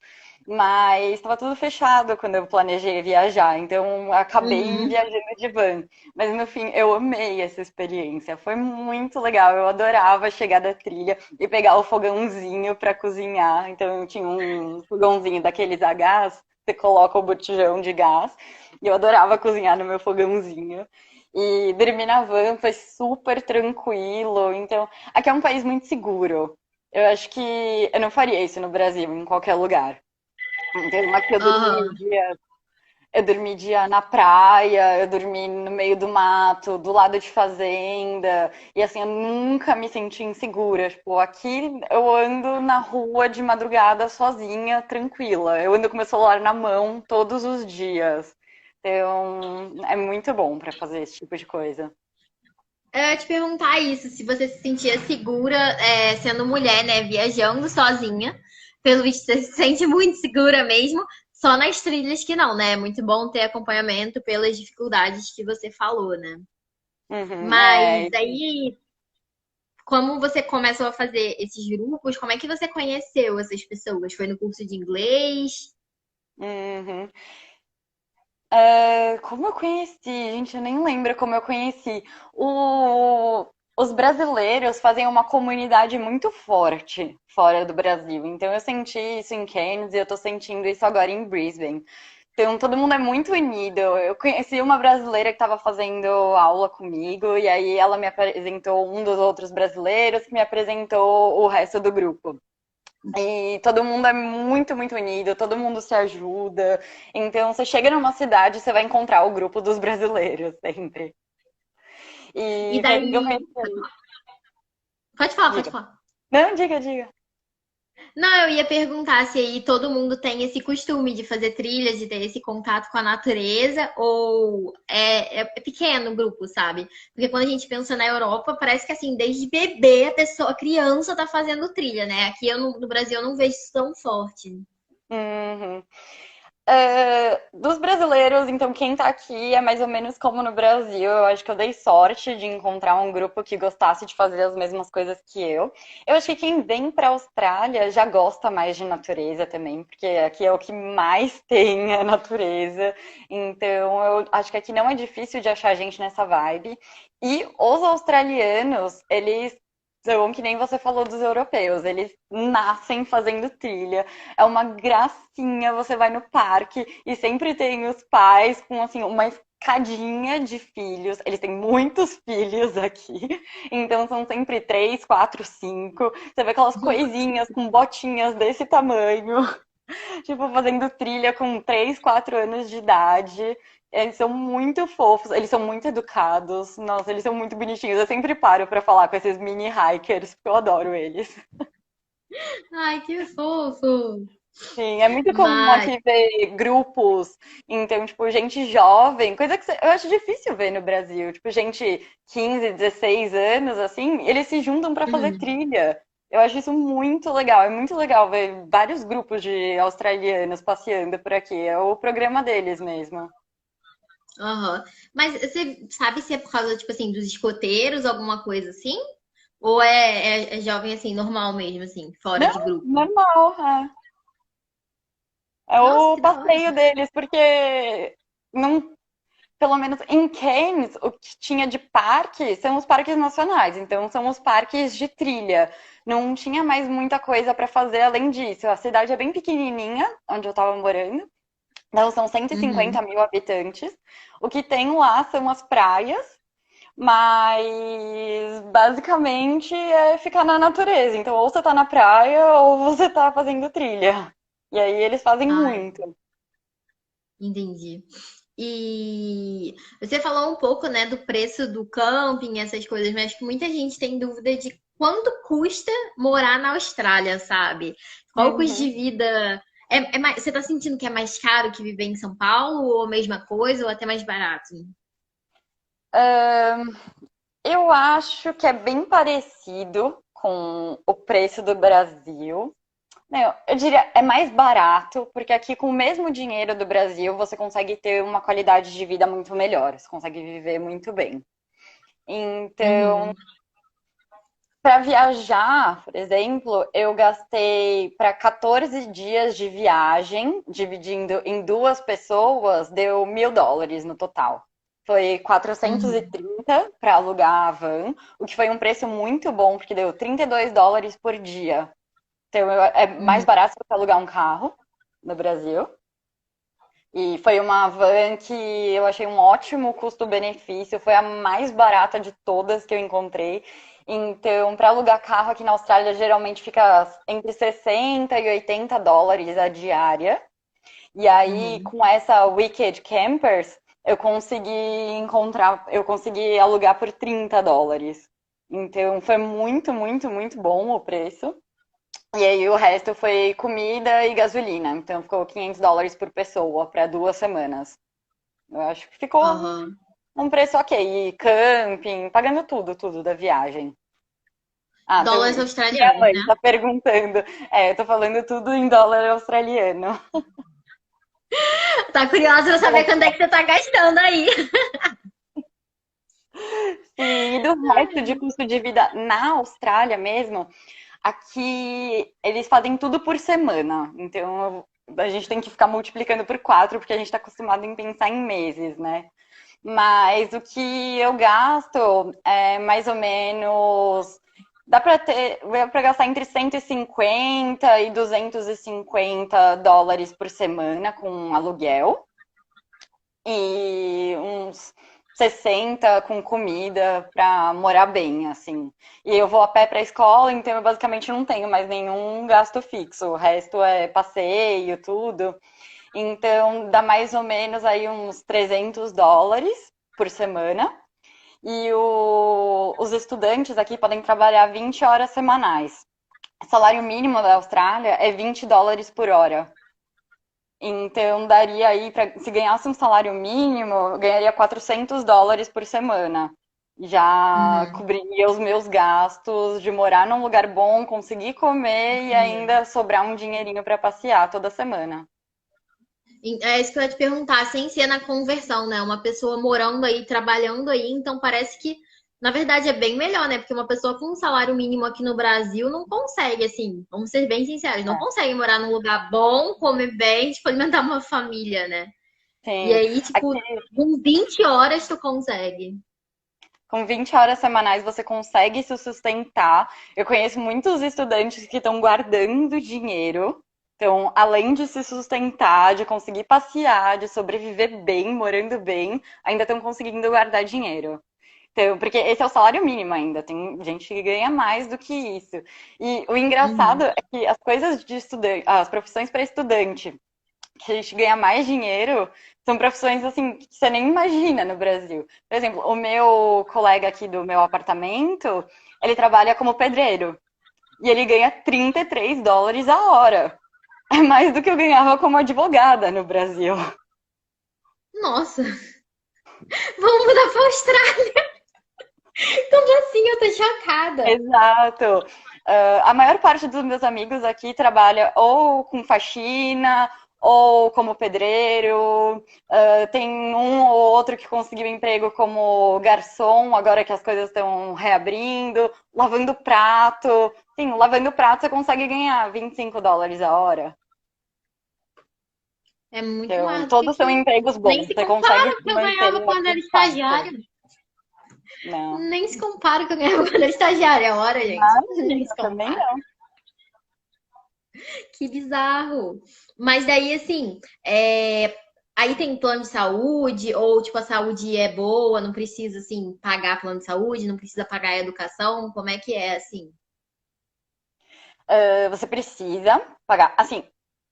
Mas estava tudo fechado quando eu planejei viajar, então acabei uhum. viajando de van. Mas no fim, eu amei essa experiência. Foi muito legal. Eu adorava chegar da trilha e pegar o fogãozinho para cozinhar. Então eu tinha um fogãozinho daqueles a gás, você coloca o botijão de gás. E eu adorava cozinhar no meu fogãozinho. E dormir na van foi super tranquilo. Então, aqui é um país muito seguro. Eu acho que eu não faria isso no Brasil, em qualquer lugar. Então, aqui Aham. eu dormi dia na praia, eu dormi no meio do mato, do lado de fazenda, e assim, eu nunca me senti insegura. Tipo, aqui eu ando na rua de madrugada sozinha, tranquila. Eu ando com meu celular na mão todos os dias. Então, é muito bom para fazer esse tipo de coisa. Eu ia te perguntar isso, se você se sentia segura, sendo mulher, né, viajando sozinha. Pelo visto, você se sente muito segura mesmo. só nas trilhas que não, né? É muito bom ter acompanhamento pelas dificuldades que você falou, né? Uhum, Mas aí, como você começou a fazer esses grupos, como é que você conheceu essas pessoas? Foi no curso de inglês? uhum. Como eu conheci? Gente, eu nem lembro como eu conheci. Os brasileiros fazem uma comunidade muito forte fora do Brasil. Então eu senti isso em Cairns e eu tô sentindo isso agora em Brisbane. Então todo mundo é muito unido. Eu conheci uma brasileira que estava fazendo aula comigo e aí ela me apresentou um dos outros brasileiros que me apresentou o resto do grupo. E todo mundo é muito, muito unido, todo mundo se ajuda. Então, você chega numa cidade, você vai encontrar o grupo dos brasileiros sempre. E E eu daí. conheci aí. Pode falar, pode Diga. falar. Não, diga, diga. Não, eu ia perguntar se aí todo mundo tem esse costume de fazer trilhas, de ter esse contato com a natureza, ou é pequeno o grupo, sabe? Porque quando a gente pensa na Europa, parece que assim, desde bebê a pessoa, a criança tá fazendo trilha, né? Aqui no Brasil eu não vejo isso tão forte. Uhum. Dos brasileiros, então quem tá aqui é mais ou menos como no Brasil. Eu acho que eu dei sorte de encontrar um grupo que gostasse de fazer as mesmas coisas que eu. Eu acho que quem vem pra Austrália já gosta mais de natureza também, porque aqui é o que mais tem a natureza. Então eu acho que aqui não é difícil de achar gente nessa vibe. E os australianos, eles são que nem você falou dos europeus, eles nascem fazendo trilha. É uma gracinha, você vai no parque e sempre tem os pais com assim uma escadinha de filhos. Eles têm muitos filhos aqui, então são sempre três, quatro, cinco. Você vê aquelas coisinhas com botinhas desse tamanho, tipo fazendo trilha com 3, 4 anos de idade. Eles são muito fofos, eles são muito educados. Nossa, eles são muito bonitinhos. Eu sempre paro pra falar com esses mini hikers, porque eu adoro eles. Ai, que fofo! Sim, é muito comum Mas, aqui ver grupos, então, tipo, gente jovem, coisa que eu acho difícil ver no Brasil, tipo, gente 15, 16 anos, assim, eles se juntam pra fazer hum, trilha. Eu acho isso muito legal, é muito legal ver vários grupos de australianos passeando por aqui, é o programa deles mesmo. aham. Mas você sabe se é por causa, tipo assim, dos escoteiros, alguma coisa assim? Ou é jovem assim, normal mesmo, assim, fora Não, de grupo? normal, é Nossa, o que da hora. passeio deles, porque não pelo menos em Cairns, o que tinha de parque são os parques nacionais, então são os parques de trilha. Não tinha mais muita coisa para fazer além disso. A cidade é bem pequenininha, onde eu estava morando, então são cento e Uhum. cinquenta mil habitantes. O que tem lá são as praias, mas basicamente é ficar na natureza. Então, ou você tá na praia ou você tá fazendo trilha. E aí eles fazem Ah, muito. entendi. E você falou um pouco, né, do preço do camping, essas coisas, mas que muita gente tem dúvida de quanto custa morar na Austrália, sabe? Qual o custo de Uhum. vida? Você tá sentindo que é mais caro que viver em São Paulo, ou a mesma coisa, ou até mais barato? Eu acho que é bem parecido com o preço do Brasil. Não, eu diria é mais barato, porque aqui com o mesmo dinheiro do Brasil você consegue ter uma qualidade de vida muito melhor, você consegue viver muito bem. Então, Uhum. para viajar, por exemplo, eu gastei para 14 dias de viagem, dividindo em duas pessoas, deu US$ 1.000 no total. Foi quatrocentos e Uhum. trinta para alugar a van, o que foi um preço muito bom, porque deu US$ 32 por dia. Então é mais Uhum. barato do que alugar um carro no Brasil. E foi uma van que eu achei um ótimo custo-benefício, foi a mais barata de todas que eu encontrei. Então, para alugar carro aqui na Austrália, geralmente fica entre US$ 60 e US$ 80 a diária. E aí, Uhum. com essa Wicked Campers, eu consegui alugar por US$ 30. Então, foi muito, muito, muito bom o preço. E aí o resto foi comida e gasolina. Então ficou US$ 500 por pessoa para 2 semanas. Eu acho que ficou Aham. um preço ok. E camping, pagando tudo, tudo da viagem. Ah, Dólares minha australianos, mãe né? tá perguntando. Eu tô falando tudo em dólar australiano. Tá curiosa pra saber quanto é que você tá gastando aí. E do resto de custo de vida na Austrália mesmo, aqui eles fazem tudo por semana. Então a gente tem que ficar multiplicando por 4 porque a gente está acostumado em pensar em meses, né? Mas o que eu gasto é mais ou menos. Dá para gastar entre 150 e 250 dólares por semana com aluguel e uns 60 com comida pra morar bem, assim. E eu vou a pé pra escola, então eu basicamente não tenho mais nenhum gasto fixo. O resto é passeio, tudo. Então dá mais ou menos aí uns 300 dólares por semana. E os estudantes aqui podem trabalhar 20 horas semanais. O salário mínimo da Austrália é 20 dólares por hora. Então, daria aí, se ganhasse um salário mínimo, eu ganharia 400 dólares por semana. Já Uhum, cobriria os meus gastos de morar num lugar bom, conseguir comer e entendi. ainda sobrar um dinheirinho para passear toda semana. É isso que eu ia te perguntar, sem ser na conversão, né? Uma pessoa morando aí, trabalhando aí, então parece que, na verdade, é bem melhor, né? Porque uma pessoa com um salário mínimo aqui no Brasil não consegue, assim, vamos ser bem sinceros, não consegue morar num lugar bom, comer bem, tipo, alimentar uma família, né? E Sim, aí, tipo, com 20 horas tu consegue. com 20 horas semanais você consegue se sustentar. Eu conheço muitos estudantes que estão guardando dinheiro. Então, além de se sustentar, de conseguir passear, de sobreviver bem, morando bem, ainda estão conseguindo guardar dinheiro. Então, porque esse é o salário mínimo ainda, tem gente que ganha mais do que isso. E o engraçado Uhum. é que as coisas de estudante, as profissões para estudante que a gente ganha mais dinheiro, são profissões assim que você nem imagina no Brasil. Por exemplo, o meu colega aqui do meu apartamento, ele trabalha como pedreiro e ele ganha 33 dólares a hora. É mais do que eu ganhava como advogada no Brasil. Nossa, vamos mudar pra Austrália. Como assim? Eu tô chocada. Exato. A maior parte dos meus amigos aqui trabalha ou com faxina ou como pedreiro. Tem um ou outro que conseguiu emprego como garçom, agora que as coisas estão reabrindo, lavando prato. Sim, lavando prato você consegue ganhar 25 dólares a hora. É muito Então, mais do que todos são aqui. empregos Nem bons. se Você consegue compara com o se que eu manter ganhava quando era aqui fácil. estagiária. Não. Nem se compara com o que eu ganhava quando era estagiária. É hora, gente. Nem se Imagina, também compara. não. Que bizarro. Mas daí, assim, aí tem plano de saúde, ou tipo, a saúde é boa, não precisa, assim, pagar plano de saúde, não precisa pagar a educação. Como é que é, assim? Você precisa pagar. Assim,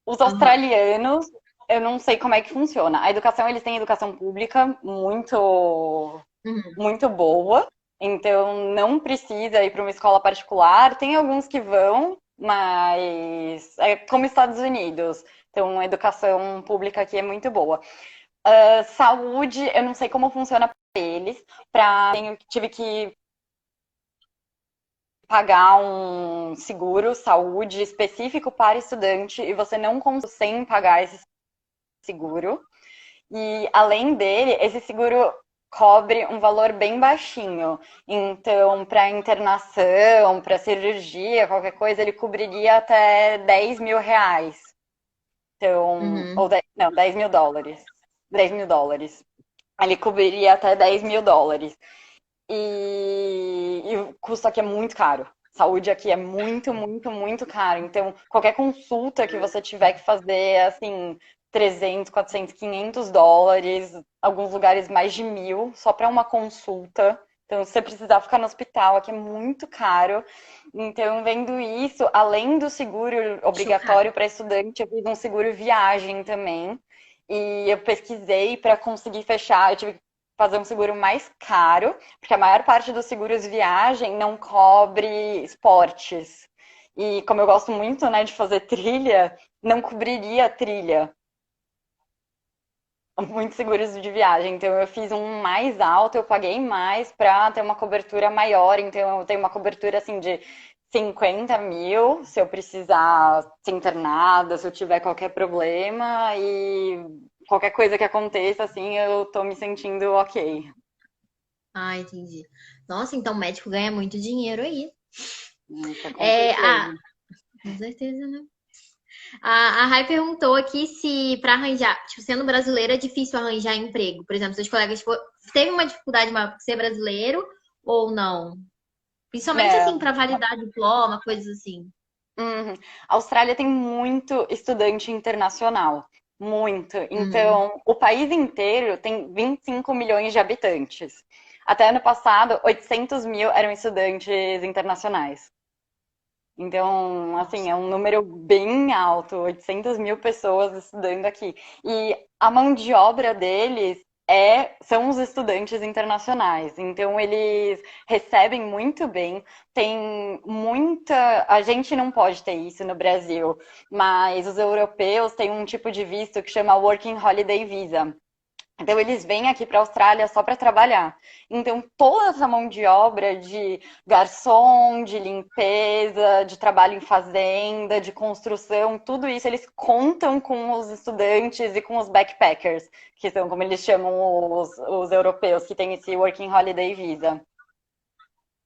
os Aham. australianos, eu não sei como é que funciona. A educação, eles têm educação pública Uhum. muito boa, então não precisa ir para uma escola particular. Tem alguns que vão, mas é como Estados Unidos. Então, a educação pública aqui é muito boa. Saúde, eu não sei como funciona para eles. Tive que pagar um seguro saúde específico para estudante e você não consegue sem pagar esse seguro. E além dele, esse seguro cobre um valor bem baixinho. Então, para internação, para cirurgia, qualquer coisa, ele cobriria até 10 mil reais. Então, Uhum. 10 mil dólares. 10 mil dólares. Ele cobriria até 10 mil dólares. E o custo aqui é muito caro. Saúde aqui é muito, muito, muito caro. Então, qualquer consulta que você tiver que fazer é assim, 300, 400, 500 dólares, alguns lugares mais de 1.000, só para uma consulta. Então, se você precisar ficar no hospital, aqui é muito caro. Então, vendo isso, além do seguro Chocada. obrigatório para estudante, eu fiz um seguro viagem também. E eu pesquisei para conseguir fechar. Eu tive fazer um seguro mais caro, porque a maior parte dos seguros viagem não cobre esportes. E como eu gosto muito, né, de fazer trilha, não cobriria trilha. Muitos seguros de viagem. Então eu fiz um mais alto, eu paguei mais para ter uma cobertura maior. Então eu tenho uma cobertura assim de 50 mil se eu precisar ser internada, se eu tiver qualquer problema e qualquer coisa que aconteça, assim, eu tô me sentindo ok. Ah, entendi. Nossa, então o médico ganha muito dinheiro aí. Nossa, com É, certeza. com certeza, né? A Rai perguntou aqui se para arranjar, tipo, sendo brasileira é difícil arranjar emprego. Por exemplo, seus colegas teve uma dificuldade maior por ser brasileiro ou não? Principalmente assim, Não. para validar diploma, coisas assim. Uhum. A Austrália tem muito estudante internacional, muito. Uhum. Então, o país inteiro tem 25 milhões de habitantes. Até ano passado, 800 mil eram estudantes internacionais. Então, assim, Nossa. é um número bem alto, 800 mil pessoas estudando aqui. E a mão de obra deles são os estudantes internacionais. Então, eles recebem muito bem. Tem muita. A gente não pode ter isso no Brasil, mas os europeus têm um tipo de visto que chama Working Holiday Visa. Então, eles vêm aqui para a Austrália só para trabalhar. Então, toda essa mão de obra de garçom, de limpeza, de trabalho em fazenda, de construção, tudo isso eles contam com os estudantes e com os backpackers, que são como eles chamam os europeus, que têm esse Working Holiday Visa.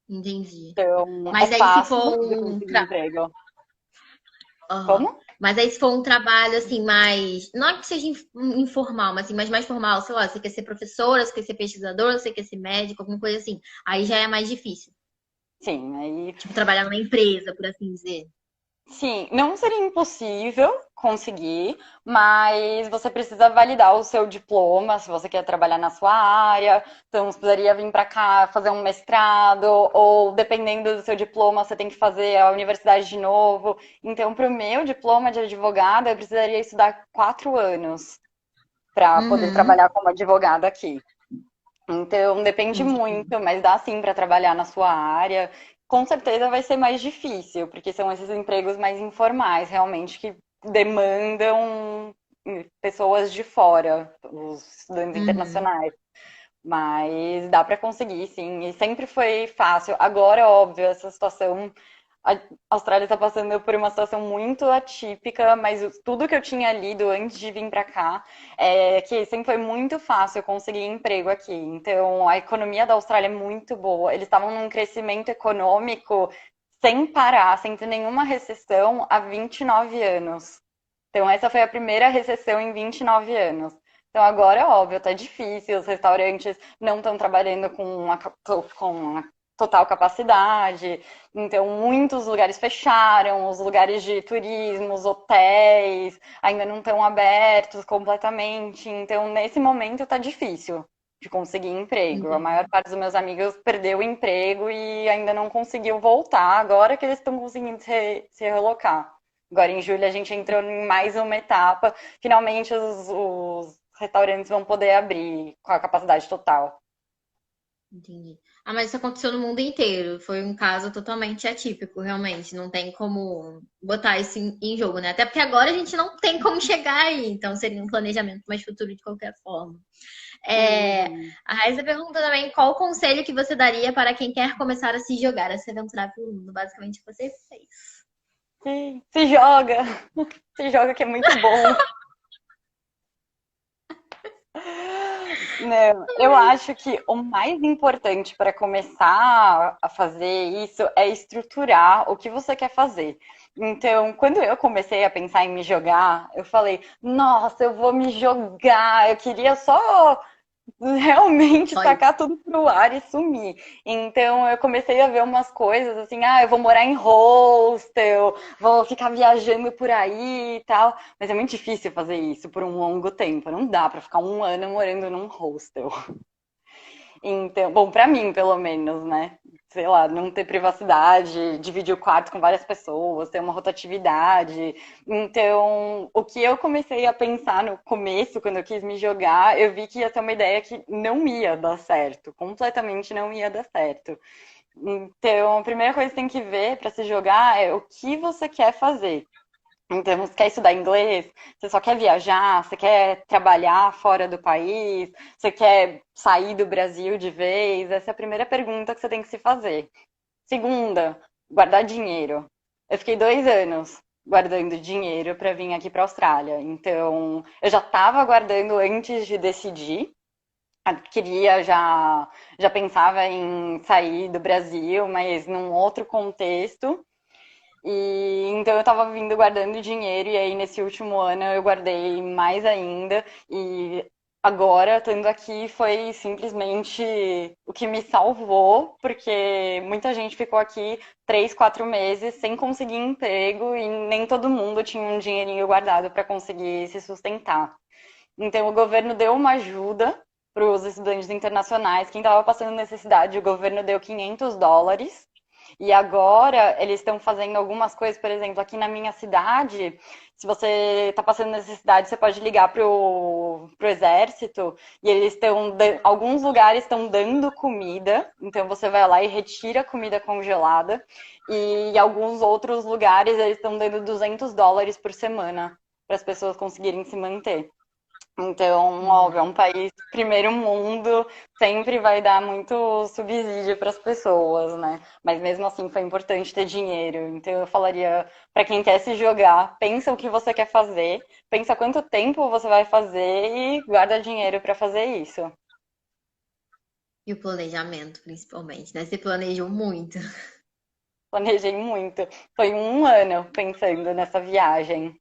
Entendi. Então, é Mas aí se fácil for de um conseguir emprego. Aham. Como? Mas aí se for um trabalho assim mais, não é que seja informal, mas assim, mas mais formal, sei lá, você quer ser professora, você quer ser pesquisadora, você quer ser médico, alguma coisa assim. Aí já é mais difícil. Sim, aí Tipo, trabalhar numa empresa, por assim dizer. sim, não seria impossível conseguir, mas você precisa validar o seu diploma se você quer trabalhar na sua área. Então, você precisaria vir para cá fazer um mestrado, ou dependendo do seu diploma, você tem que fazer a universidade de novo. Então, para o meu diploma de advogada, eu precisaria estudar 4 anos para poder Uhum. trabalhar como advogada aqui. Então, depende Entendi. muito, mas dá sim para trabalhar na sua área. Com certeza vai ser mais difícil, porque são esses empregos mais informais, realmente, que demandam pessoas de fora, os estudantes Uhum. internacionais. Mas dá para conseguir, sim, e sempre foi fácil. Agora, óbvio, essa situação a Austrália está passando por uma situação muito atípica, mas tudo que eu tinha lido antes de vir para cá é que sempre foi muito fácil conseguir emprego aqui. Então, a economia da Austrália é muito boa. Eles estavam num crescimento econômico sem parar, sem ter nenhuma recessão há 29 anos. Então, essa foi a primeira recessão em 29 anos. Então, agora, óbvio, tá difícil, os restaurantes não estão trabalhando com a total capacidade. Então, muitos lugares fecharam, os lugares de turismo, os hotéis ainda não estão abertos completamente. Então, nesse momento, tá difícil de conseguir emprego. A maior Entendi. parte dos meus amigos perdeu o emprego e ainda não conseguiu voltar, agora que eles estão conseguindo se relocar. Agora em julho a gente entrou em mais uma etapa. Finalmente os restaurantes vão poder abrir com a capacidade total. Entendi. Ah, mas isso aconteceu no mundo inteiro. Foi um caso totalmente atípico, realmente. Não tem como botar isso em jogo, né? Até porque agora a gente não tem como chegar aí. Então seria um planejamento mais futuro de qualquer forma. É, Uhum. a Raíssa pergunta também qual o conselho que você daria para quem quer começar a se jogar, a se aventurar pelo mundo. Basicamente, o que você fez. Se joga, se joga que é muito bom. Não, eu acho que o mais importante para começar a fazer isso é estruturar o que você quer fazer. Então, quando eu comecei a pensar em me jogar, eu falei: nossa, eu vou me jogar, eu queria só realmente Só isso. tacar tudo pro ar e sumir. Então eu comecei a ver umas coisas assim, eu vou morar em hostel, vou ficar viajando por aí e tal. Mas é muito difícil fazer isso por um longo tempo. Não dá pra ficar um ano morando num hostel. Então, bom, pra mim, pelo menos, né? Sei lá, não ter privacidade, dividir o quarto com várias pessoas, ter uma rotatividade. Então, o que eu comecei a pensar no começo, quando eu quis me jogar, eu vi que ia ser uma ideia que não ia dar certo, completamente não ia dar certo. Então, a primeira coisa que tem que ver para se jogar é o que você quer fazer. Então, você quer estudar inglês? Você só quer viajar? Você quer trabalhar fora do país? Você quer sair do Brasil de vez? Essa é a primeira pergunta que você tem que se fazer. Segunda, guardar dinheiro. Eu fiquei 2 anos guardando dinheiro para vir aqui para a Austrália. Então, eu já estava guardando antes de decidir. Queria já pensava em sair do Brasil, mas num outro contexto. E então eu estava vindo guardando dinheiro e aí nesse último ano eu guardei mais ainda e agora estando aqui foi simplesmente o que me salvou, porque muita gente ficou aqui 3, 4 meses sem conseguir emprego e nem todo mundo tinha um dinheirinho guardado para conseguir se sustentar. Então o governo deu uma ajuda para os estudantes internacionais, quem estava passando necessidade, o governo deu US$ 500. E agora eles estão fazendo algumas coisas, por exemplo, aqui na minha cidade, se você está passando necessidade, você pode ligar pro exército e eles estão, alguns lugares estão dando comida, então você vai lá e retira comida congelada e em alguns outros lugares eles estão dando US$ 200 por semana para as pessoas conseguirem se manter. Então, óbvio, é um país primeiro mundo, sempre vai dar muito subsídio para as pessoas, né? Mas mesmo assim foi importante ter dinheiro. Então eu falaria para quem quer se jogar, pensa o que você quer fazer, pensa quanto tempo você vai fazer e guarda dinheiro para fazer isso. E o planejamento, principalmente, né? Você planejou muito. Planejei muito. Foi um ano pensando nessa viagem.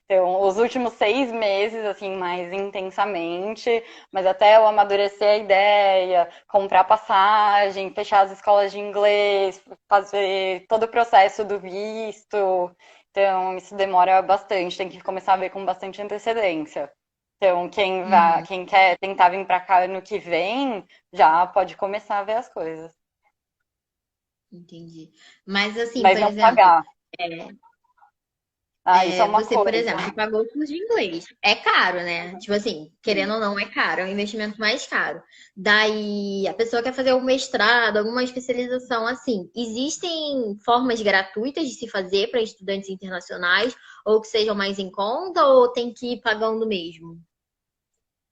Então, os últimos 6 meses, assim, mais intensamente, mas até eu amadurecer a ideia, comprar passagem, fechar as escolas de inglês, fazer todo o processo do visto. Então, isso demora bastante, tem que começar a ver com bastante antecedência. Então, Uhum, quem quer tentar vir para cá ano que vem, já pode começar a ver as coisas. entendi. Mas assim, Mas por não exemplo, pagar. Ah, isso é uma você, por coisa. exemplo, você pagou o curso de inglês. É caro, né? Tipo assim, querendo ou não, é caro, é um investimento mais caro. Daí, a pessoa quer fazer um mestrado, alguma especialização assim. Existem formas gratuitas de se fazer para estudantes internacionais, ou que sejam mais em conta, ou tem que ir pagando mesmo?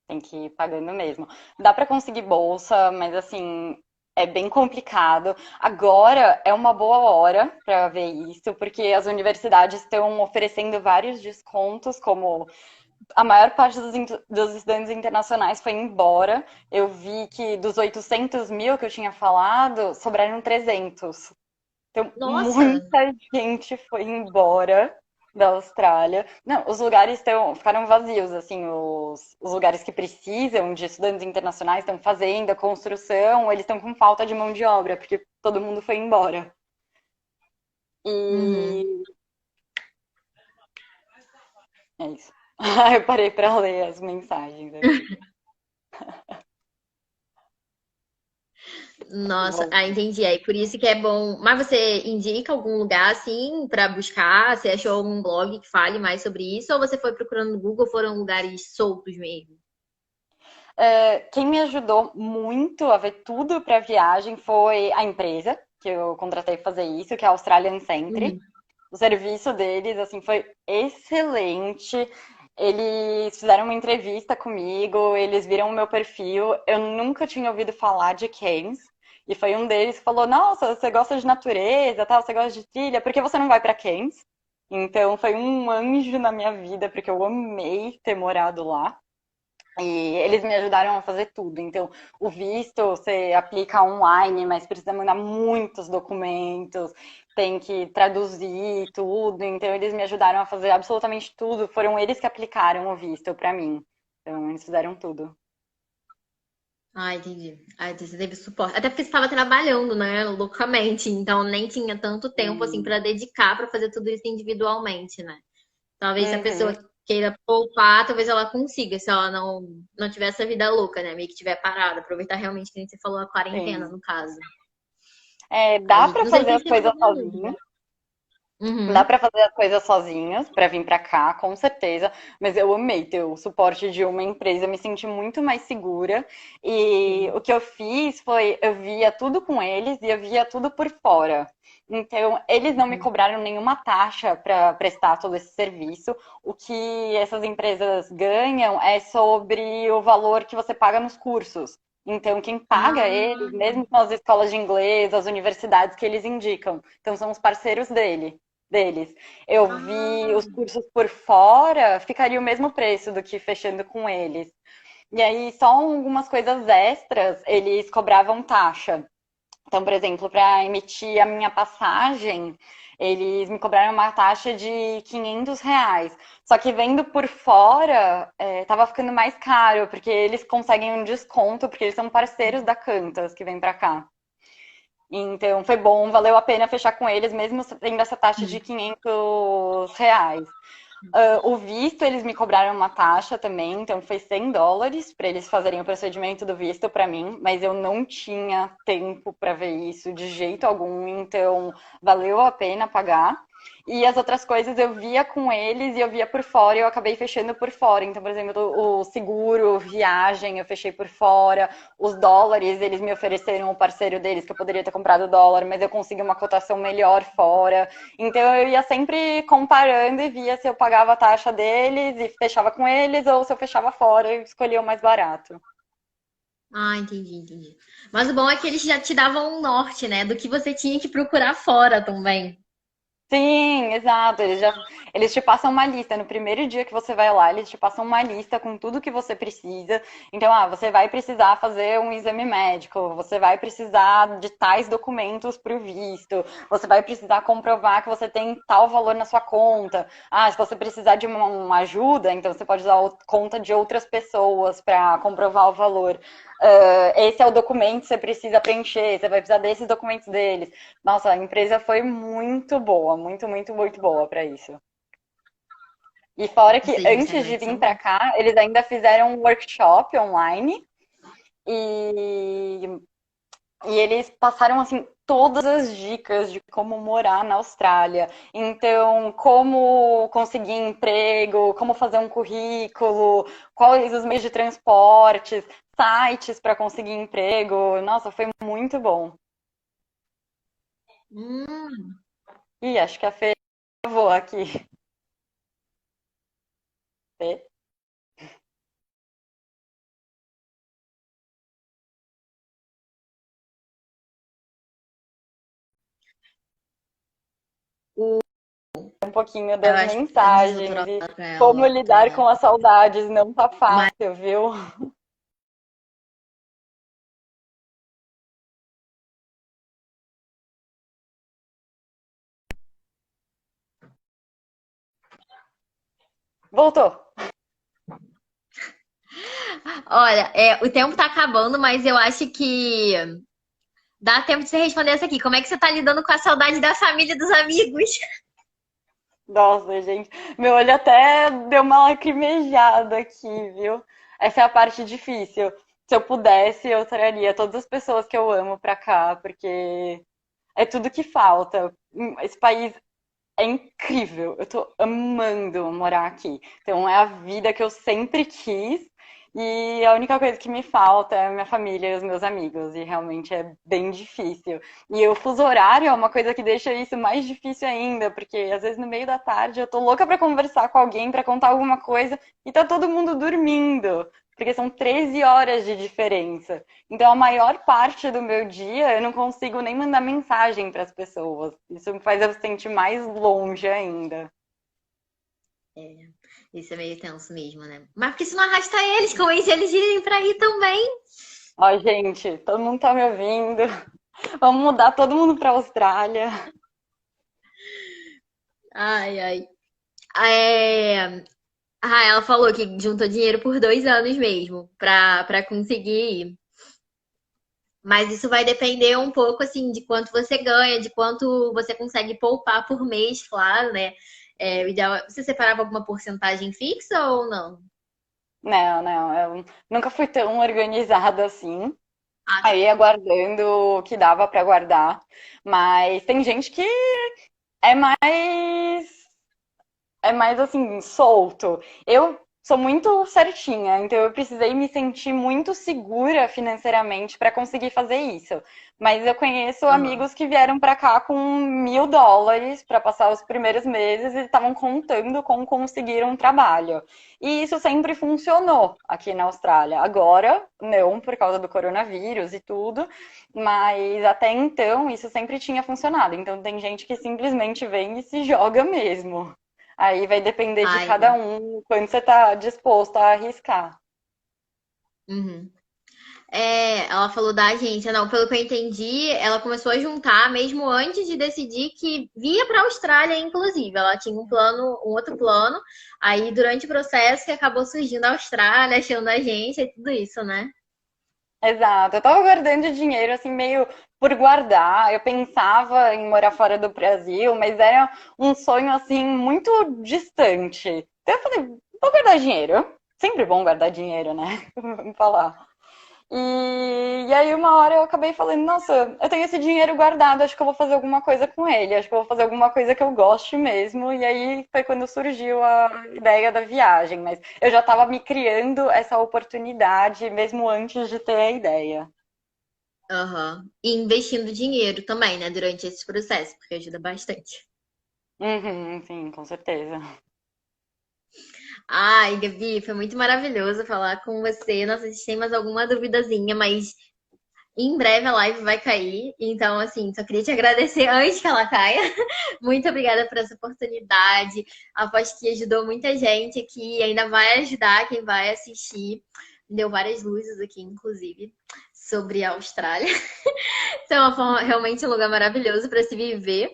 Tem que ir pagando mesmo. Dá para conseguir bolsa, mas assim, é bem complicado. Agora é uma boa hora para ver isso, porque as universidades estão oferecendo vários descontos, como a maior parte dos estudantes internacionais foi embora. Eu vi que dos 800 mil que eu tinha falado, sobraram 300. Então, Nossa, muita gente foi embora da Austrália. Não, os lugares ficaram vazios, assim, os lugares que precisam de estudantes internacionais estão fazendo a construção, eles estão com falta de mão de obra, porque todo mundo foi embora. uhum. E é isso. Eu parei para ler as mensagens aqui. Nossa, Voltei. entendi. Aí por isso que é bom. Mas você indica algum lugar assim para buscar? Você achou algum blog que fale mais sobre isso? Ou você foi procurando no Google, foram lugares soltos mesmo? Quem me ajudou muito a ver tudo para a viagem foi a empresa que eu contratei para fazer isso, que é a Australian Century. Uhum. O serviço deles, assim, foi excelente. Eles fizeram uma entrevista comigo, eles viram o meu perfil. Eu nunca tinha ouvido falar de Cairns. E foi um deles que falou: Nossa, você gosta de natureza, tal, você gosta de trilha, por que você não vai para Cairns? Então foi um anjo na minha vida, porque eu amei ter morado lá. E eles me ajudaram a fazer tudo. Então, o visto você aplica online, mas precisa mandar muitos documentos, tem que traduzir tudo. Então, eles me ajudaram a fazer absolutamente tudo. Foram eles que aplicaram o visto para mim. Então, eles fizeram tudo. Entendi. Então você teve suporte. Até porque você estava trabalhando, né, loucamente, então nem tinha tanto tempo assim Sim. para dedicar para fazer tudo isso individualmente, né? Talvez se a Uhum, pessoa queira poupar, talvez ela consiga, se ela não tiver essa vida louca, né? Meio que tiver parada, aproveitar realmente que nem você falou a quarentena, sim. no caso. Dá Aí, para não sei fazer se as você coisas tem sozinho. aluno. Dá Uhum. pra fazer as coisas sozinhas, pra vir pra cá, com certeza. Mas eu amei ter o suporte de uma empresa, eu me senti muito mais segura. E o que eu fiz foi, eu via tudo com eles e eu via tudo por fora. Então, eles não me cobraram nenhuma taxa para prestar todo esse serviço. O que essas empresas ganham é sobre o valor que você paga nos cursos. Então, quem paga eles, Ah, mesmo com as escolas de inglês, as universidades que eles indicam. Então, são os parceiros deles. Eu vi os ah. cursos por fora, ficaria o mesmo preço do que fechando com eles. E aí, só algumas coisas extras, eles cobravam taxa. Então, por exemplo, para emitir a minha passagem, eles me cobraram uma taxa de R$ 500. Só que vendo por fora, tava ficando mais caro, porque eles conseguem um desconto, porque eles são parceiros da Cantas que vem para cá. Então, foi bom, valeu a pena fechar com eles, mesmo tendo essa taxa de R$ 500. O visto, eles me cobraram uma taxa também, então foi US$ 100 para eles fazerem o procedimento do visto para mim, mas eu não tinha tempo para ver isso de jeito algum, então valeu a pena pagar. E as outras coisas eu via com eles e eu via por fora e eu acabei fechando por fora. Então, por exemplo, o seguro, viagem, eu fechei por fora. Os dólares, eles me ofereceram o parceiro deles, que eu poderia ter comprado dólar, mas eu consegui uma cotação melhor fora. Então eu ia sempre comparando e via se eu pagava a taxa deles e fechava com eles ou se eu fechava fora e escolhia o mais barato. Ah, entendi, entendi. Mas o bom é que eles já te davam um norte, né? Do que você tinha que procurar fora também. Sim, exato. Eles te passam uma lista. No primeiro dia que você vai lá, eles te passam uma lista com tudo que você precisa. Então, você vai precisar fazer um exame médico, você vai precisar de tais documentos para o visto, você vai precisar comprovar que você tem tal valor na sua conta. Se você precisar de uma ajuda, então você pode usar a conta de outras pessoas para comprovar o valor. Esse é o documento que você precisa preencher, você vai precisar desses documentos deles. Nossa, a empresa foi muito boa, muito, muito, muito boa para isso. E fora que Vocês antes gostaram de de vir São para Paulo? cá, eles ainda fizeram um workshop online e, e eles passaram assim todas as dicas de como morar na Austrália. Então, como conseguir emprego, como fazer um currículo, quais os meios de transportes, sites para conseguir emprego. Nossa, foi muito bom. Hum, E acho que a Fê vou aqui. Fê? Um pouquinho eu das acho que antes eu mensagens e trocar pra como ela lidar também. com as saudades não tá Mas fácil, viu? Voltou. olha, o tempo tá acabando, mas eu acho que dá tempo de você responder essa aqui. Como é que você tá lidando com a saudade da família e dos amigos? Nossa, gente, meu olho até deu uma lacrimejada aqui, viu? Essa é a parte difícil. Se eu pudesse, eu traria todas as pessoas que eu amo pra cá, porque é tudo que falta. Esse país é incrível. Eu tô amando morar aqui. Então é a vida que eu sempre quis. E a única coisa que me falta é a minha família e os meus amigos. E realmente é bem difícil. E o fuso horário é uma coisa que deixa isso mais difícil ainda, porque às vezes no meio da tarde eu tô louca pra conversar com alguém, pra contar alguma coisa, e tá todo mundo dormindo. Porque são 13 horas de diferença. Então, a maior parte do meu dia eu não consigo nem mandar mensagem para as pessoas. Isso me faz eu sentir mais longe ainda. É, isso é meio tenso mesmo, né? Mas porque se não arrasta eles, convence eles de irem pra aí também. Ó, gente, todo mundo tá me ouvindo. Vamos mudar todo mundo para a Austrália. Ai, ai. Ela falou que juntou dinheiro por 2 anos mesmo pra conseguir ir. Mas isso vai depender um pouco, assim, de quanto você ganha, de quanto você consegue poupar por mês, claro, né? O ideal você separava alguma porcentagem fixa ou não? Não, não, eu nunca fui tão organizada assim. Ah, tá. Aí aguardando o que dava para guardar. Mas tem gente que é mais é mais assim, solto. Eu sou muito certinha, então eu precisei me sentir muito segura financeiramente para conseguir fazer isso. Mas eu conheço Aham. amigos que vieram para cá com US$ 1.000 para passar os primeiros meses e estavam contando como conseguiram um trabalho. E isso sempre funcionou aqui na Austrália. Agora, não, por causa do coronavírus e tudo, mas até então isso sempre tinha funcionado. Então tem gente que simplesmente vem e se joga mesmo. Aí vai depender de Ai, cada um, o quanto você tá disposto a arriscar. uhum. É, ela falou da agência, não, pelo que eu entendi, ela começou a juntar mesmo antes de decidir que via para a Austrália, inclusive. Ela tinha um plano, um outro plano, aí durante o processo que acabou surgindo a Austrália, achando a agência e tudo isso, né? Exato. Eu tava guardando dinheiro, assim, meio por guardar. Eu pensava em morar fora do Brasil, mas era um sonho, assim, muito distante. Então eu falei, vou guardar dinheiro. Sempre bom guardar dinheiro, né? Vamos falar. E aí uma hora eu acabei falando, nossa, eu tenho esse dinheiro guardado, acho que eu vou fazer alguma coisa com ele, acho que eu vou fazer alguma coisa que eu goste mesmo. E aí foi quando surgiu a ideia da viagem, mas eu já estava me criando essa oportunidade mesmo antes de ter a ideia. Aham. E investindo dinheiro também, né, durante esse processo, porque ajuda bastante. Uhum, sim, com certeza. Ai, Gabi, foi muito maravilhoso falar com você. Não sei se tem mais alguma duvidazinha, mas em breve a live vai cair. Então, assim, só queria te agradecer antes que ela caia. Muito obrigada por essa oportunidade. Aposto que ajudou muita gente aqui e ainda vai ajudar quem vai assistir. Deu várias luzes aqui, inclusive, sobre a Austrália. Então, é uma realmente um lugar maravilhoso para se viver.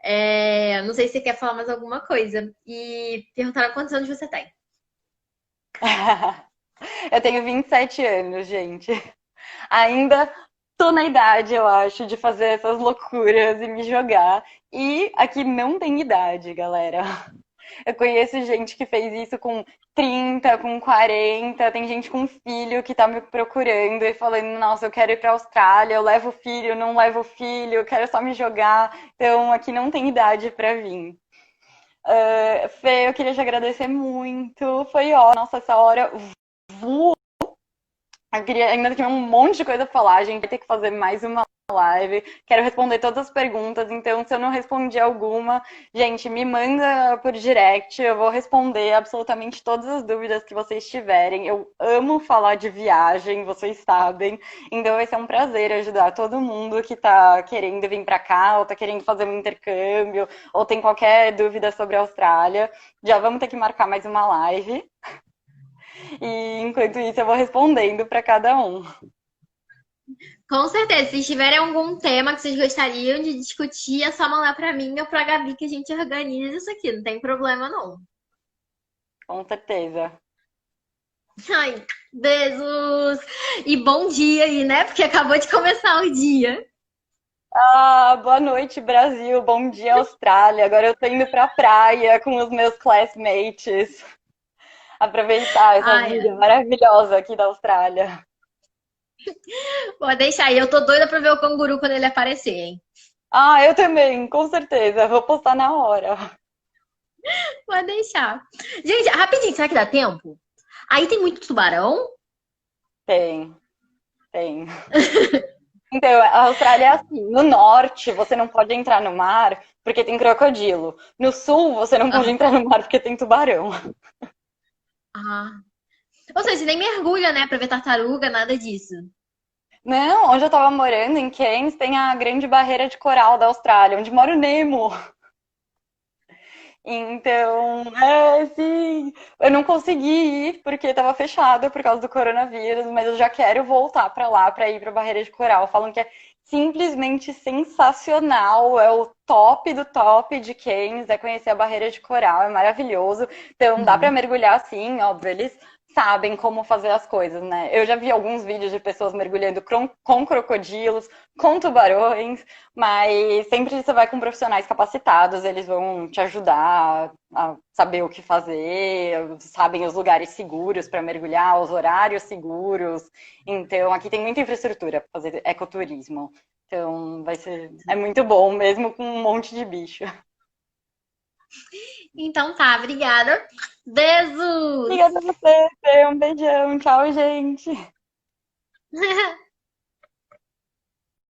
É, não sei se você quer falar mais alguma coisa. E perguntaram quantos anos você tem. Eu tenho 27 anos, gente. Ainda tô na idade, eu acho, de fazer essas loucuras e me jogar. E aqui não tem idade, galera. Eu conheço gente que fez isso com 30, com 40, tem gente com filho que tá me procurando e falando, nossa, eu quero ir pra Austrália, eu levo o filho, não levo o filho, eu quero só me jogar. Então aqui não tem idade pra vir. Fê, eu queria te agradecer muito. Foi ó, nossa, essa hora voou. Eu queria, ainda tem um monte de coisa pra falar, a gente vai ter que fazer mais uma live. Quero responder todas as perguntas, então se eu não respondi alguma, gente, me manda por direct, eu vou responder absolutamente todas as dúvidas que vocês tiverem. Eu amo falar de viagem, vocês sabem, então vai ser um prazer ajudar todo mundo que tá querendo vir pra cá, ou tá querendo fazer um intercâmbio, ou tem qualquer dúvida sobre a Austrália. Já vamos ter que marcar mais uma live. E enquanto isso eu vou respondendo para cada um. Com certeza, se tiverem algum tema que vocês gostariam de discutir, é só mandar pra mim ou pra Gabi que a gente organiza isso aqui, não tem problema não. Com certeza. Ai, beijos! E bom dia aí, né? Porque acabou de começar o dia. Ah, boa noite, Brasil. Bom dia, Austrália. Agora eu tô indo pra praia com os meus classmates. Aproveitar essa Ai, vida maravilhosa aqui da Austrália. pode deixar aí. Eu tô doida pra ver o canguru quando ele aparecer, hein? Ah, eu também, com certeza. Vou postar na hora. Pode deixar. Gente, rapidinho, será que dá tempo? Aí tem muito tubarão? Tem, tem. Então, a Austrália é assim: no norte você não pode entrar no mar porque tem crocodilo. No sul você não pode Ah, entrar no mar porque tem tubarão. ah. Ou seja, nem mergulha, né? Pra ver tartaruga, nada disso. Não, onde eu tava morando, em Cairns, tem a grande barreira de coral da Austrália, onde mora o Nemo. Então, sim, eu não consegui ir porque estava fechado por causa do coronavírus, mas eu já quero voltar para lá para ir para a barreira de coral. Falam que é simplesmente sensacional, é o top do top de Cairns, é conhecer a barreira de coral, é maravilhoso. Então, dá para Uhum. mergulhar sim, óbvio, eles sabem como fazer as coisas, né? Eu já vi alguns vídeos de pessoas mergulhando com crocodilos, com tubarões, mas sempre você vai com profissionais capacitados, eles vão te ajudar a saber o que fazer, sabem os lugares seguros para mergulhar, os horários seguros. Então, aqui tem muita infraestrutura para fazer ecoturismo. Então, é muito bom, mesmo com um monte de bicho. Então tá, obrigada. Beijos! Obrigada a você, Fê. Um beijão. Tchau, gente.